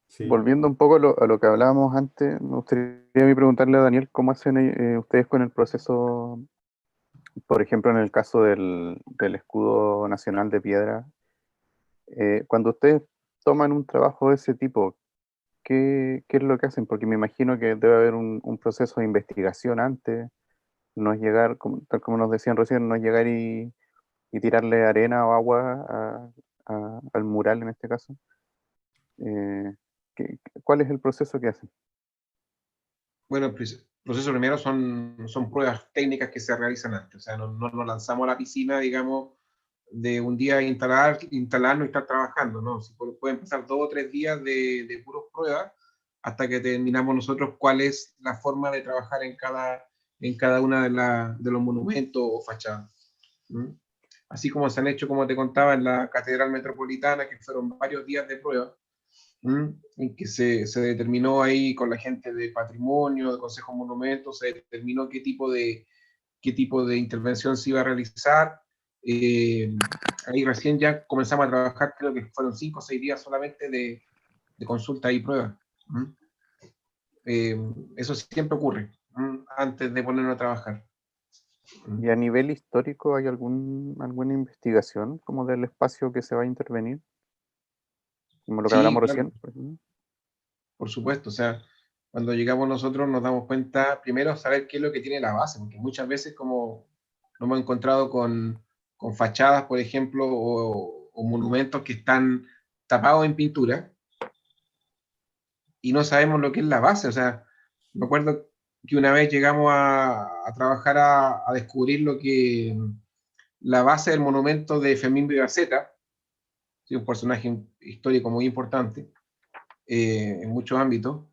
Sí. Volviendo un poco a lo que hablábamos antes, me gustaría preguntarle a Daniel cómo hacen ustedes con el proceso, por ejemplo, en el caso del escudo nacional de piedra. Cuando ustedes toman un trabajo de ese tipo, ¿qué es lo que hacen? Porque me imagino que debe haber un proceso de investigación antes, no es llegar, tal como nos decían recién, no es llegar y tirarle arena o agua al mural en este caso. ¿Cuál es el proceso que hacen? Bueno, el proceso primero son pruebas técnicas que se realizan antes. O sea, no nos lanzamos a la piscina, digamos, de un día instalarnos y estar trabajando, ¿no? Pueden pasar 2 o 3 días de puras pruebas hasta que terminamos nosotros cuál es la forma de trabajar en cada una de los monumentos o fachadas. ¿Mm? Así como se han hecho, como te contaba, en la Catedral Metropolitana, que fueron varios días de prueba, en que se determinó ahí con la gente de patrimonio, de Consejo de Monumentos, se determinó qué tipo de intervención se iba a realizar. Ahí recién ya comenzamos a trabajar, creo que fueron 5 o 6 días solamente de consulta y prueba. Eso siempre ocurre antes de ponernos a trabajar. ¿Y a nivel histórico hay alguna investigación como del espacio que se va a intervenir? Como lo que hablamos claro. recién. Por supuesto, o sea, cuando llegamos nosotros nos damos cuenta, primero, saber qué es lo que tiene la base, porque muchas veces como nos hemos encontrado con fachadas, por ejemplo, o monumentos que están tapados en pintura y no sabemos lo que es la base. O sea, me acuerdo que una vez llegamos a trabajar a descubrir lo que la base del monumento de Fermín Vivaceta, un personaje histórico muy importante en muchos ámbitos,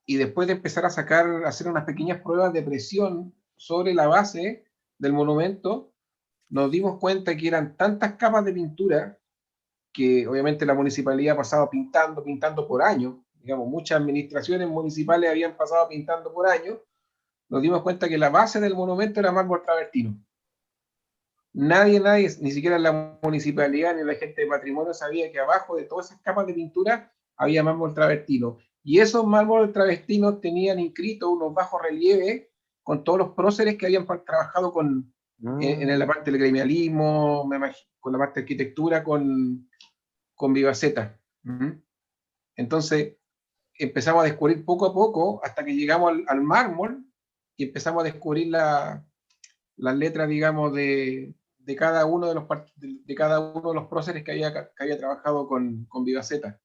y después de empezar a hacer unas pequeñas pruebas de presión sobre la base del monumento, nos dimos cuenta que eran tantas capas de pintura que obviamente la municipalidad ha pasado pintando por años, digamos, muchas administraciones municipales habían pasado pintando por años. Nos dimos cuenta que la base del monumento era mármol travertino. Nadie, ni siquiera la municipalidad ni la gente de patrimonio sabía que abajo de todas esas capas de pintura había mármol travertino. Y esos mármoles travestinos tenían inscritos unos bajos relieves con todos los próceres que habían trabajado en la parte del gremialismo, con la parte de arquitectura, con Vivaceta. Entonces, empezamos a descubrir poco a poco hasta que llegamos al mármol y empezamos a descubrir las letras, digamos, de cada uno de los próceres que había trabajado con Vivaceta.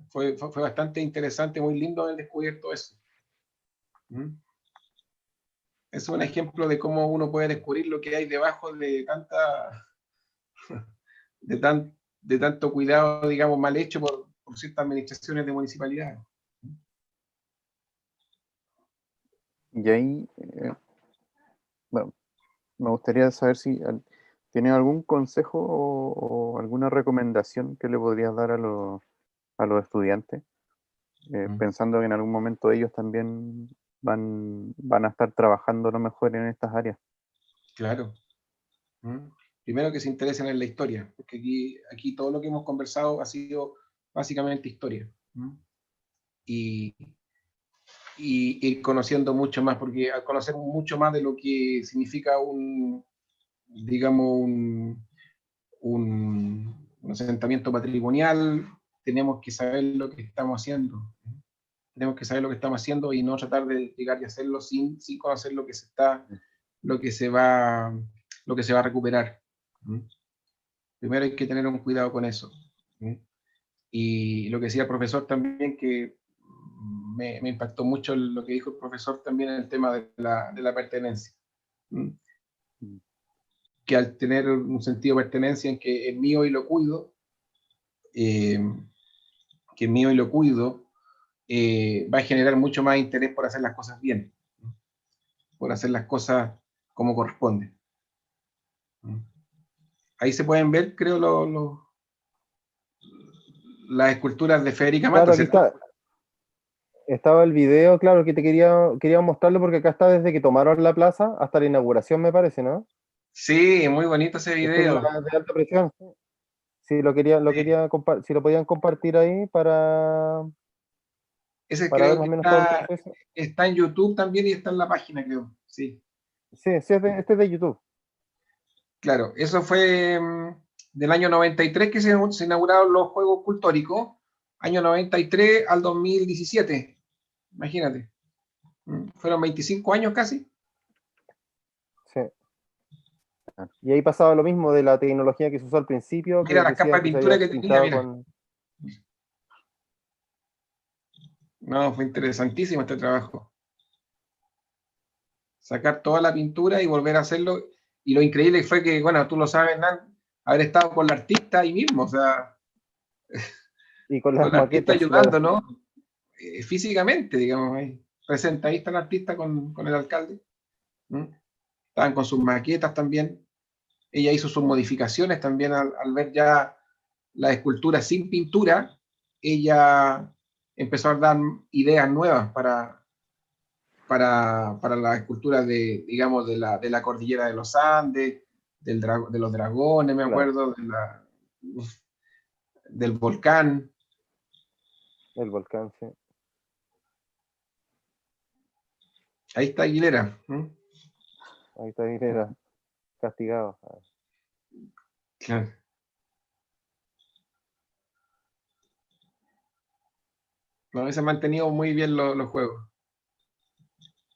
Fue bastante interesante, muy lindo haber descubierto eso. ¿Mm? Es un ejemplo de cómo uno puede descubrir lo que hay debajo de de tanto cuidado, digamos, mal hecho por ciertas administraciones de municipalidades. Y ahí, bueno, me gustaría saber si tiene algún consejo o alguna recomendación que le podrías dar a los estudiantes, pensando que en algún momento ellos también van a estar trabajando a lo mejor en estas áreas. Claro. Primero que se interesen en la historia, porque aquí todo lo que hemos conversado ha sido básicamente historia. Y ir conociendo mucho más, porque al conocer mucho más de lo que significa digamos, un asentamiento patrimonial, tenemos que saber lo que estamos haciendo. Tenemos que saber lo que estamos haciendo y no tratar de llegar y hacerlo sin conocer lo que se va a recuperar. Primero hay que tener un cuidado con eso. Y lo que decía el profesor también, que me impactó mucho lo que dijo el profesor también en el tema de la pertenencia. Que al tener un sentido de pertenencia en que es mío y lo cuido, va a generar mucho más interés por hacer las cosas bien, por hacer las cosas como corresponde. Ahí se pueden ver, creo, las esculturas de Federica Claro, Mato, aquí ¿cierto? estaba el video, claro, que te quería mostrarlo porque acá está desde que tomaron la plaza hasta la inauguración, me parece, ¿no? Sí, muy bonito ese Es video. de alta presión. Sí, si lo podían compartir ahí Ese para ver creo más que o menos todo el proceso. está en YouTube también y está en la página, creo. Sí, Sí, este es de YouTube. claro. Eso fue del año 93 que se inauguraron los Juegos Cultóricos, año 93 al 2017. Imagínate. Fueron 25 años casi. Sí. Y ahí pasaba lo mismo de la tecnología que se usó al principio, Mira que la capa decían de que se pintura había que tenía, pintado mira. con... No, fue interesantísimo este trabajo. Sacar toda la pintura y volver a hacerlo. Y lo increíble fue que, bueno, tú lo sabes, Nan, haber estado con la artista ahí mismo, o sea, Y con con las la artista maquetas, claro. ayudando, ¿no? Físicamente, digamos, ahí. Presenta, ahí está el artista con el alcalde. Estaban con sus maquetas también. Ella hizo sus modificaciones también al ver ya la escultura sin pintura. Ella empezó a dar ideas nuevas para las esculturas digamos, de la cordillera de los Andes, de los dragones, me acuerdo, del volcán. El volcán, sí. Ahí está Aguilera. Ahí está Aguilera, castigado. Claro. No, se han mantenido muy bien los juegos.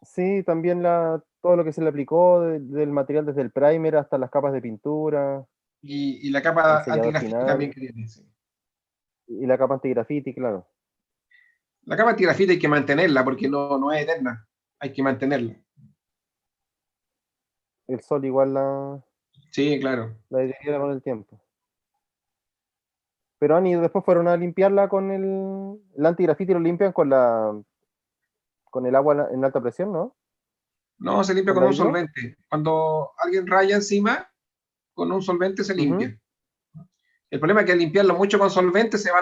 Sí, también todo lo que se le aplicó del material desde el primer hasta las capas de pintura. Y la capa el sellador antigrafiti final, también que tiene. Sí. Y la capa antigrafiti, claro. La capa antigrafiti hay que mantenerla porque no es eterna. Hay que mantenerla. El sol igual Sí, claro. la deteriora con el tiempo. Pero Ani, después fueron a limpiarla con el antigrafiti, lo limpian con el agua en alta presión, ¿no? No, se limpia ¿Con con la un hidro? solvente. Cuando alguien raya encima, con un solvente se limpia. El problema es que al limpiarlo mucho con solvente se va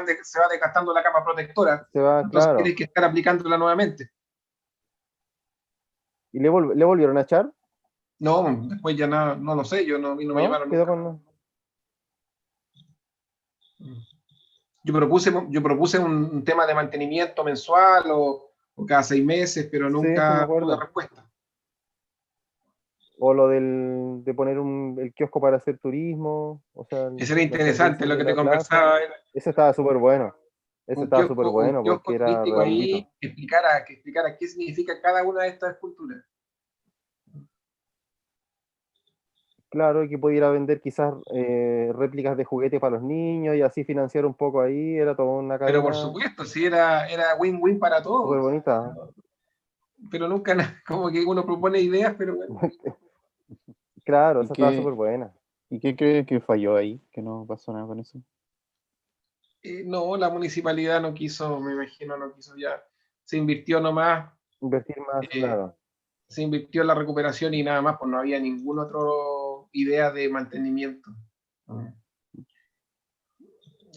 desgastando la capa protectora. Se va, Entonces claro. tienes que estar aplicándola nuevamente. ¿Y le volvieron a echar? No, después ya nada, no lo sé, no me llamaron Quedó nunca. Yo propuse un tema de mantenimiento mensual o cada 6 meses, pero Sí, me nunca tuve acuerdo. respuesta. O lo de poner el kiosco para hacer turismo. O sea, Eso era los interesante, servicios lo de que te la plaza. conversaba. Ese estaba súper bueno. Ese Un estaba súper bueno kiosco porque era turístico redondito. ahí que explicara qué significa cada una de estas esculturas. Claro, y que pudiera vender quizás réplicas de juguete para los niños y así financiar un poco ahí. Era toda una Pero por cadena supuesto, sí, era win-win para súper todos. bonita. pero nunca como que uno propone ideas, pero bueno. Claro, ¿Y esa estaba qué, súper buena. ¿y qué crees que falló ahí? Que no pasó nada con eso. No, la municipalidad no quiso, me imagino, no quiso ya. Se invirtió nomás, Invertir más, eh, claro. se invirtió en la recuperación y nada más, pues no había ninguna otra idea de mantenimiento.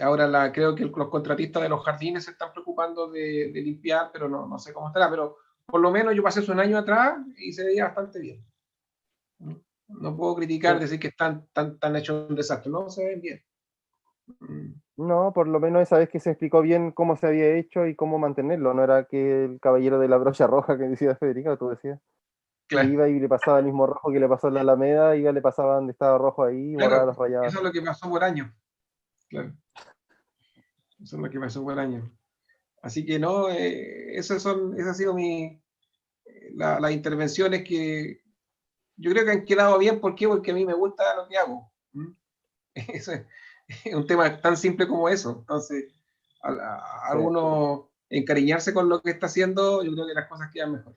Ahora creo que los contratistas de los jardines se están preocupando de limpiar, pero no sé cómo estará. Pero por lo menos yo pasé hace un año atrás y se veía bastante bien. No puedo criticar, decir que están tan hechos un desastre. No, se ven bien. No, por lo menos esa vez que se explicó bien cómo se había hecho y cómo mantenerlo. No era que el caballero de la brocha roja que decía Federica, tú decías, que Claro, iba y le pasaba el mismo rojo que le pasó en la Alameda, iba, le pasaba donde estaba rojo ahí y borraba claro, los rayados. eso es lo que pasó por año. Claro, eso es lo que pasó por año. Así que no, esas ha sido las intervenciones que yo creo que han quedado bien. ¿Por qué? Porque a mí me gusta lo que hago. Eso es un tema tan simple como eso. Entonces, a uno encariñarse con lo que está haciendo, yo creo que las cosas quedan mejor.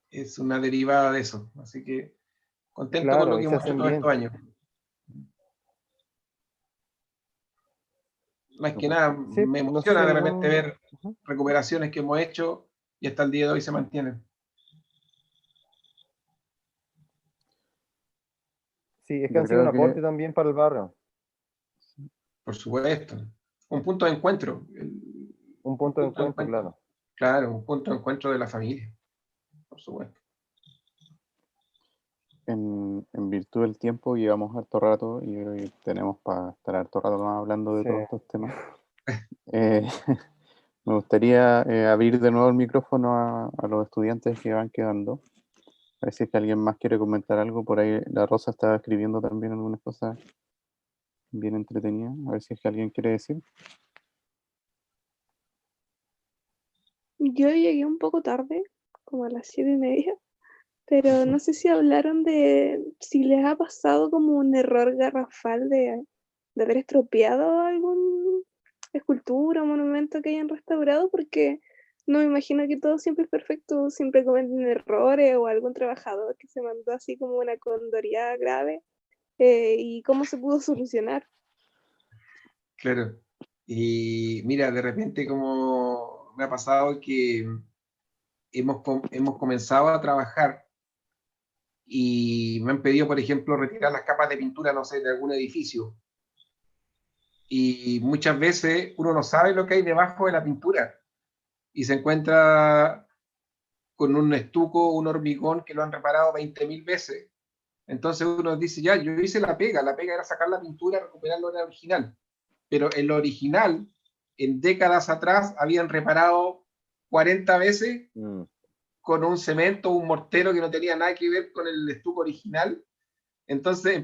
Es una derivada de eso. Así que contento con lo Claro, que y se hemos hecho hacen todos bien. estos años. Más que nada, Sí, me no sé si emociona de repente algún... ver recuperaciones que hemos hecho y hasta el día de hoy se mantienen. Sí, es que Yo han sido un creo aporte que también para el barrio. Por supuesto. Un punto de encuentro. Un punto de encuentro, claro. Claro, un punto de encuentro de la familia. Por supuesto. en virtud del tiempo llevamos harto rato y creo que tenemos para estar harto rato más hablando de Sí. todos estos temas. Me gustaría abrir de nuevo el micrófono a los estudiantes que van quedando. A ver si es que alguien más quiere comentar algo. Por ahí la Rosa estaba escribiendo también algunas cosas bien entretenidas. A ver si es que alguien quiere decir. Yo llegué un poco tarde, como a las 7:30, pero no sé si hablaron de si les ha pasado como un error garrafal de haber estropeado algún escultura o monumento que hayan restaurado, porque no me imagino que todo siempre es perfecto, siempre cometen errores o algún trabajador que se mandó así como una condoría grave, y cómo se pudo solucionar. Claro. Y mira, de repente como me ha pasado que hemos comenzado a trabajar y me han pedido, por ejemplo, retirar las capas de pintura, no sé, de algún edificio. Y muchas veces uno no sabe lo que hay debajo de la pintura y se encuentra con un estuco, un hormigón que lo han reparado 20.000 veces. Entonces uno dice, ya, yo hice la pega era sacar la pintura, recuperarlo en el original. Pero en lo original, en décadas atrás, habían reparado 40 veces con un cemento, un mortero que no tenía nada que ver con el estuco original. Entonces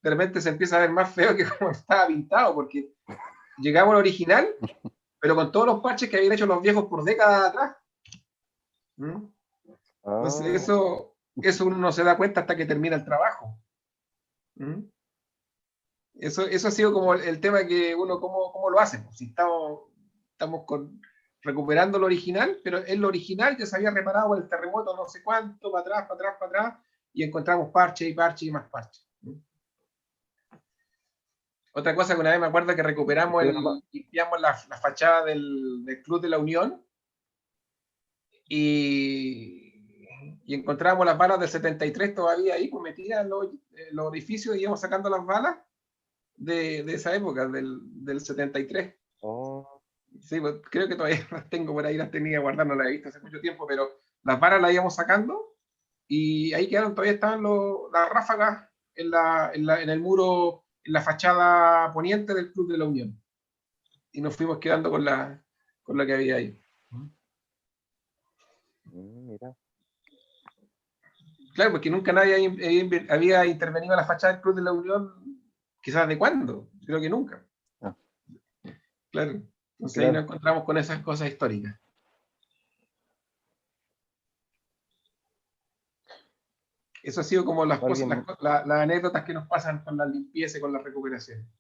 de repente se empieza a ver más feo que como estaba pintado, porque llegamos al original, pero con todos los parches que habían hecho los viejos por décadas atrás. Entonces eso uno no se da cuenta hasta que termina el trabajo. Eso ha sido como el tema que uno, ¿cómo lo hace? Si estamos recuperando lo original, pero en lo original ya se había reparado por el terremoto no sé cuánto, para atrás, y encontramos parche y parche y más parche. Otra cosa que una vez me acuerdo que recuperamos, limpiamos la fachada del Club de la Unión y encontramos las balas del 73 todavía ahí, pues metidas en los orificios y íbamos sacando las balas de esa época, del 73. Sí, pues, creo que todavía las tengo por ahí, las tenía guardadas, no las he visto hace mucho tiempo, pero las balas las íbamos sacando y ahí quedaron, todavía estaban las ráfagas en el muro, en la fachada poniente del Club de la Unión. Y nos fuimos quedando con lo que había ahí. Mira. Claro, porque nunca nadie había intervenido en la fachada del Club de la Unión, quizás de cuándo, creo que nunca. Claro, entonces ahí nos encontramos con esas cosas históricas. Eso ha sido como las cosas, las anécdotas que nos pasan con la limpieza y con la recuperación.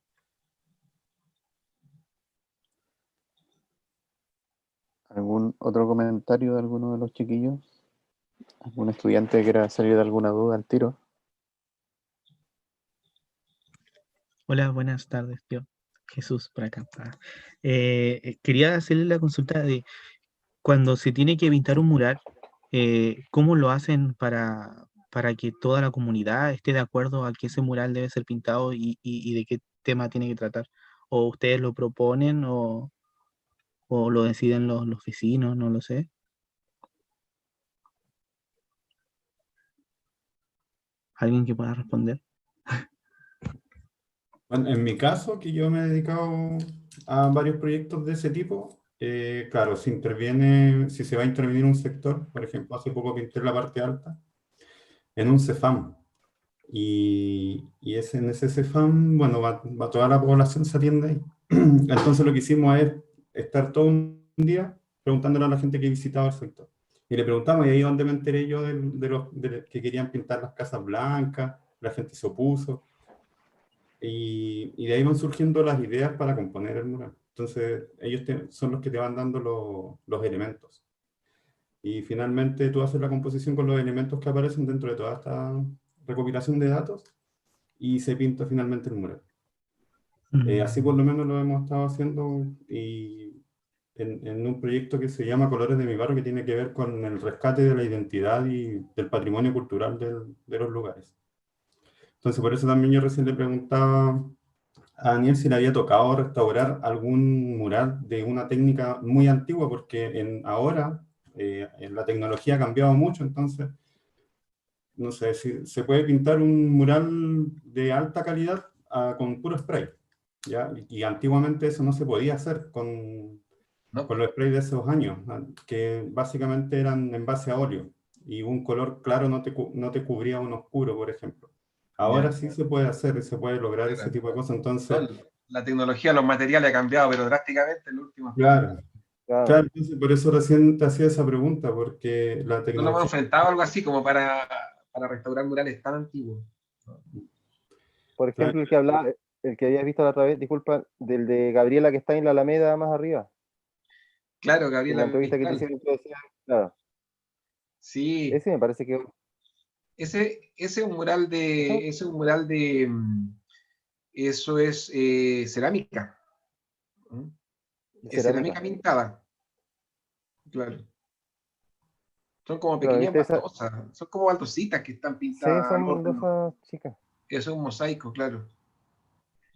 ¿Algún otro comentario de alguno de los chiquillos? ¿Algún estudiante que quiera salir de alguna duda al tiro? Hola, buenas tardes, tío. Jesús, por acá. Quería hacerle la consulta de cuando se tiene que pintar un mural, ¿cómo lo hacen para que toda la comunidad esté de acuerdo a que ese mural debe ser pintado y de qué tema tiene que tratar? ¿O ustedes lo proponen o lo deciden los vecinos? No lo sé. ¿Alguien que pueda responder? Bueno, en mi caso, que yo me he dedicado a varios proyectos de ese tipo, claro, si se va a intervenir un sector, por ejemplo, hace poco pinté la parte alta, en un CEFAM. En ese CEFAM, bueno, va toda la población, se atiende ahí. Entonces lo que hicimos es estar todo un día preguntándole a la gente que visitaba el sector. Y le preguntamos, y ahí es donde me enteré yo de que querían pintar las casas blancas, la gente se opuso. Y de ahí van surgiendo las ideas para componer el mural. Entonces, ellos son los que te van dando los elementos. Y finalmente tú haces la composición con los elementos que aparecen dentro de toda esta recopilación de datos y se pinta finalmente el mural. Así por lo menos lo hemos estado haciendo y en un proyecto que se llama Colores de mi barrio, que tiene que ver con el rescate de la identidad y del patrimonio cultural de los lugares. Entonces, por eso también yo recién le preguntaba a Daniel si le había tocado restaurar algún mural de una técnica muy antigua, porque ahora la tecnología ha cambiado mucho, entonces, no sé, si se puede pintar un mural de alta calidad con puro spray, ¿ya? Y antiguamente eso no se podía hacer con los sprays de esos años, que básicamente eran en base a óleo, y un color claro no te cubría un oscuro, por ejemplo. Ahora sí se puede hacer y se puede lograr ese tipo de cosas, entonces... La tecnología, los materiales ha cambiado, pero drásticamente en los últimos Claro, años. claro, entonces por eso recién te hacía esa pregunta, porque la No nos hemos tecnología... enfrentado a algo así como para restaurar murales tan antiguos. Por ejemplo, el que habías visto la otra vez, disculpa, del de Gabriela que está en la Alameda más arriba. Claro, En Gabriela la entrevista que te Mistral. hicieron, tú decías, claro. Sí. Ese me parece que... Ese es un mural de... Eso es cerámica. Es cerámica pintada. Claro. Son como Claro, pequeñas ¿viste baldosas. Son como baldositas que están Sí, pintadas al son horno. baldosas chicas. Eso es un mosaico, claro.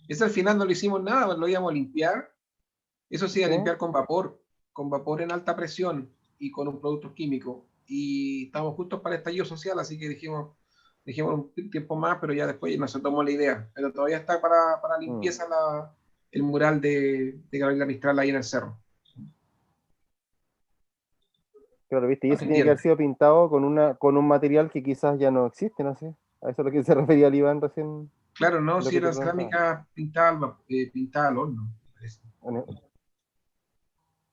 Ese al final no lo hicimos nada, lo íbamos a limpiar. Eso sí, a limpiar con vapor en alta presión y con un producto químico. Y estábamos justos para el estallido social, así que dijimos un tiempo más, pero ya después nos tomó la idea. Pero todavía está para limpieza el mural de Gabriela Mistral ahí en el cerro. Claro, ¿viste? Y ese tiene que haber sido pintado con un material que quizás ya no existe, no sé. A eso es lo que se refería el Iván recién. Claro, no, si era cerámica pintada al horno.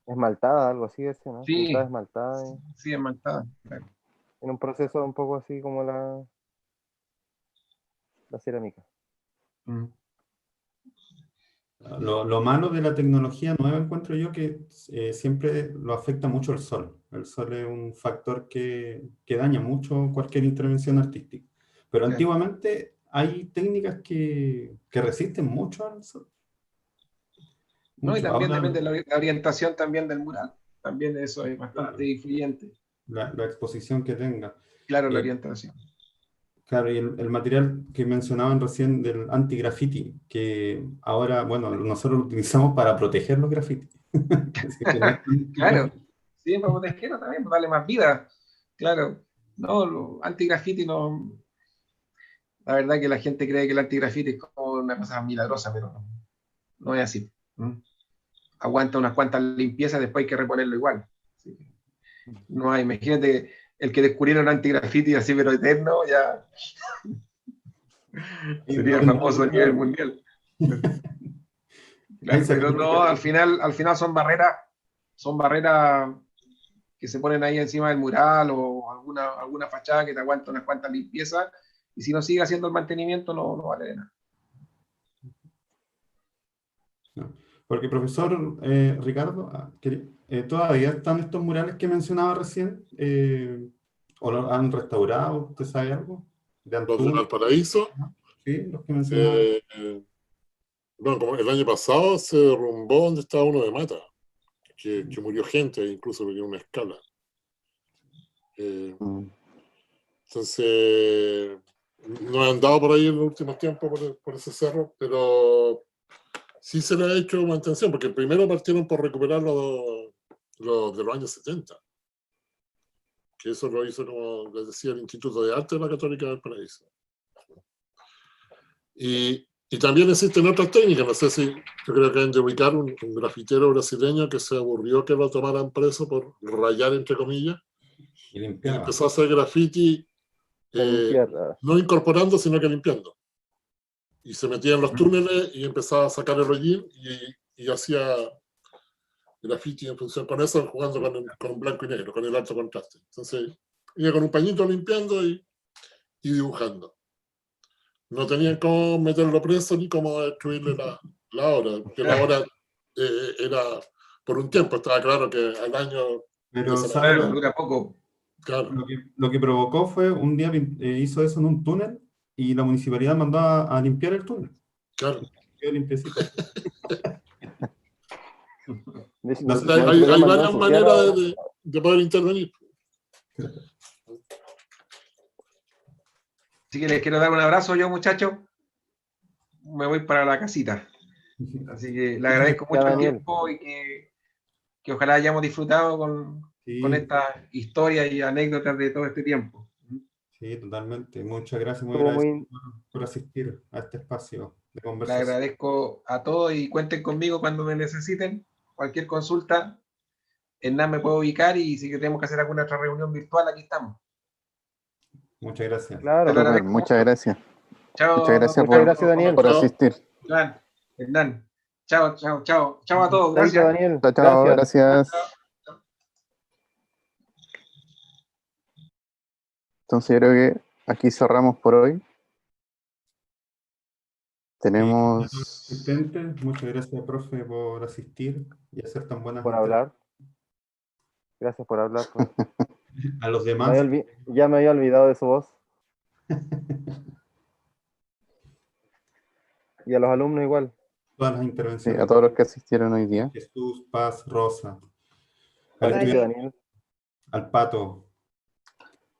Esmaltada, algo así, ese, ¿no? Sí, pintada, esmaltada. Sí, esmaltada, claro. En un proceso un poco así como la cerámica. Lo malo de la tecnología nueva encuentro yo que siempre lo afecta mucho el sol. El sol es un factor que daña mucho cualquier intervención artística. Pero antiguamente hay técnicas que resisten mucho al sol. No, y también Ahora, depende de la orientación también del mural. También eso es bastante influyente. La exposición que tenga. Claro, la orientación. Claro, y el material que mencionaban recién del anti-graffiti, que ahora, bueno, nosotros lo utilizamos para proteger los grafitis. Claro, sí, para protegerlo también, para darle más vida. Claro, no, anti-graffiti no. La verdad que la gente cree que el anti-graffiti es como una cosa milagrosa, pero no es así. Aguanta unas cuantas limpiezas, después hay que reponerlo igual. ¿Sí? No hay, imagínate el que descubrieron anti-graffiti así, pero eterno, ya sería famoso a nivel mundial. Claro, pero no, al final son barreras que se ponen ahí encima del mural o alguna fachada que te aguanta unas cuantas limpiezas, y si no sigue haciendo el mantenimiento no vale de nada. Porque profesor Ricardo, ¿todavía están estos murales que mencionaba recién? ¿O lo han restaurado? ¿Usted sabe algo? ¿De Los de Antún? Valparaíso, Sí, los que mencionaba. bueno, como el año pasado se derrumbó donde estaba uno de Mata, que murió gente, incluso porque era una escala. Entonces, no he andado por ahí en los últimos tiempos por ese cerro, pero sí se le ha hecho mantención, porque primero partieron por recuperar los de los años 70, que eso lo hizo, como les decía, el Instituto de Arte de la Católica del Paraíso. Y también existen otras técnicas, no sé si, yo creo que hay de ubicar un grafitero brasileño que se aburrió que lo tomaran preso por rayar, entre comillas, Y y empezó a hacer graffiti, no incorporando, sino que limpiando. Y se metía en los túneles y empezaba a sacar el hollín y hacía graffiti en función con eso, jugando con blanco y negro, con el alto contraste. Entonces, iba con un pañito limpiando y dibujando. No tenían cómo meterlo preso ni cómo destruirle la obra, porque la obra era por un tiempo, estaba claro que al año... Pero ¿sabe? Dura poco. Claro. Lo que provocó fue, un día hizo eso en un túnel y la municipalidad mandó a limpiar el túnel. Claro. Quedó limpiecito. Hay varias maneras de poder intervenir. Así que les quiero dar un abrazo yo, muchachos. Me voy para la casita. Así que le agradezco mucho el tiempo y que ojalá hayamos disfrutado con estas historias y anécdotas de todo este tiempo. Sí, totalmente. Muchas gracias, muy agradecido por asistir a este espacio de Les conversación. agradezco a todos y cuenten conmigo cuando me necesiten. Cualquier consulta, Hernán me puede ubicar y si tenemos que hacer alguna otra reunión virtual, aquí estamos. Muchas gracias. Claro, muchas gracias. Chao. Muchas gracias Daniel. por asistir. Hernán. Chao, chao, chao. Chao a todos. Gracias. Daniel. Chao, gracias. Entonces yo creo que aquí cerramos por hoy. Tenemos... Muchas gracias, profe, por asistir y hacer tan buenas por hablar. Gracias por hablar. Pues. A los demás. Ya me había olvidado de su voz. Y a los alumnos igual. Todas las intervenciones. Sí, a todos los que asistieron hoy día. Jesús, Paz, Rosa. Daniel. Al Pato.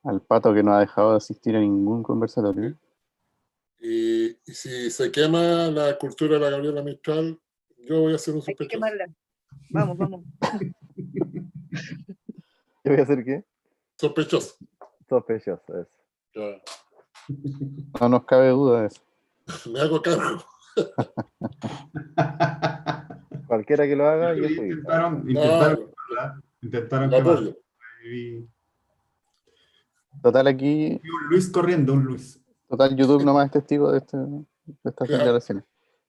Al Pato, que no ha dejado de asistir a ningún conversatorio. Y si se quema la escultura de la Gabriela Mistral, yo voy a hacer un sospechoso. Hay que quemarla. Vamos, vamos. ¿Yo voy a hacer qué? Sospechoso. Sospechoso, eso. Claro. No nos cabe duda de eso. Me hago cargo. Cualquiera que lo haga, yo soy. Intentaron quemar. Total, aquí... Un Luis corriendo, un Luis. Total, YouTube nomás es testigo de estas declaraciones.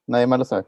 Nadie más lo sabe.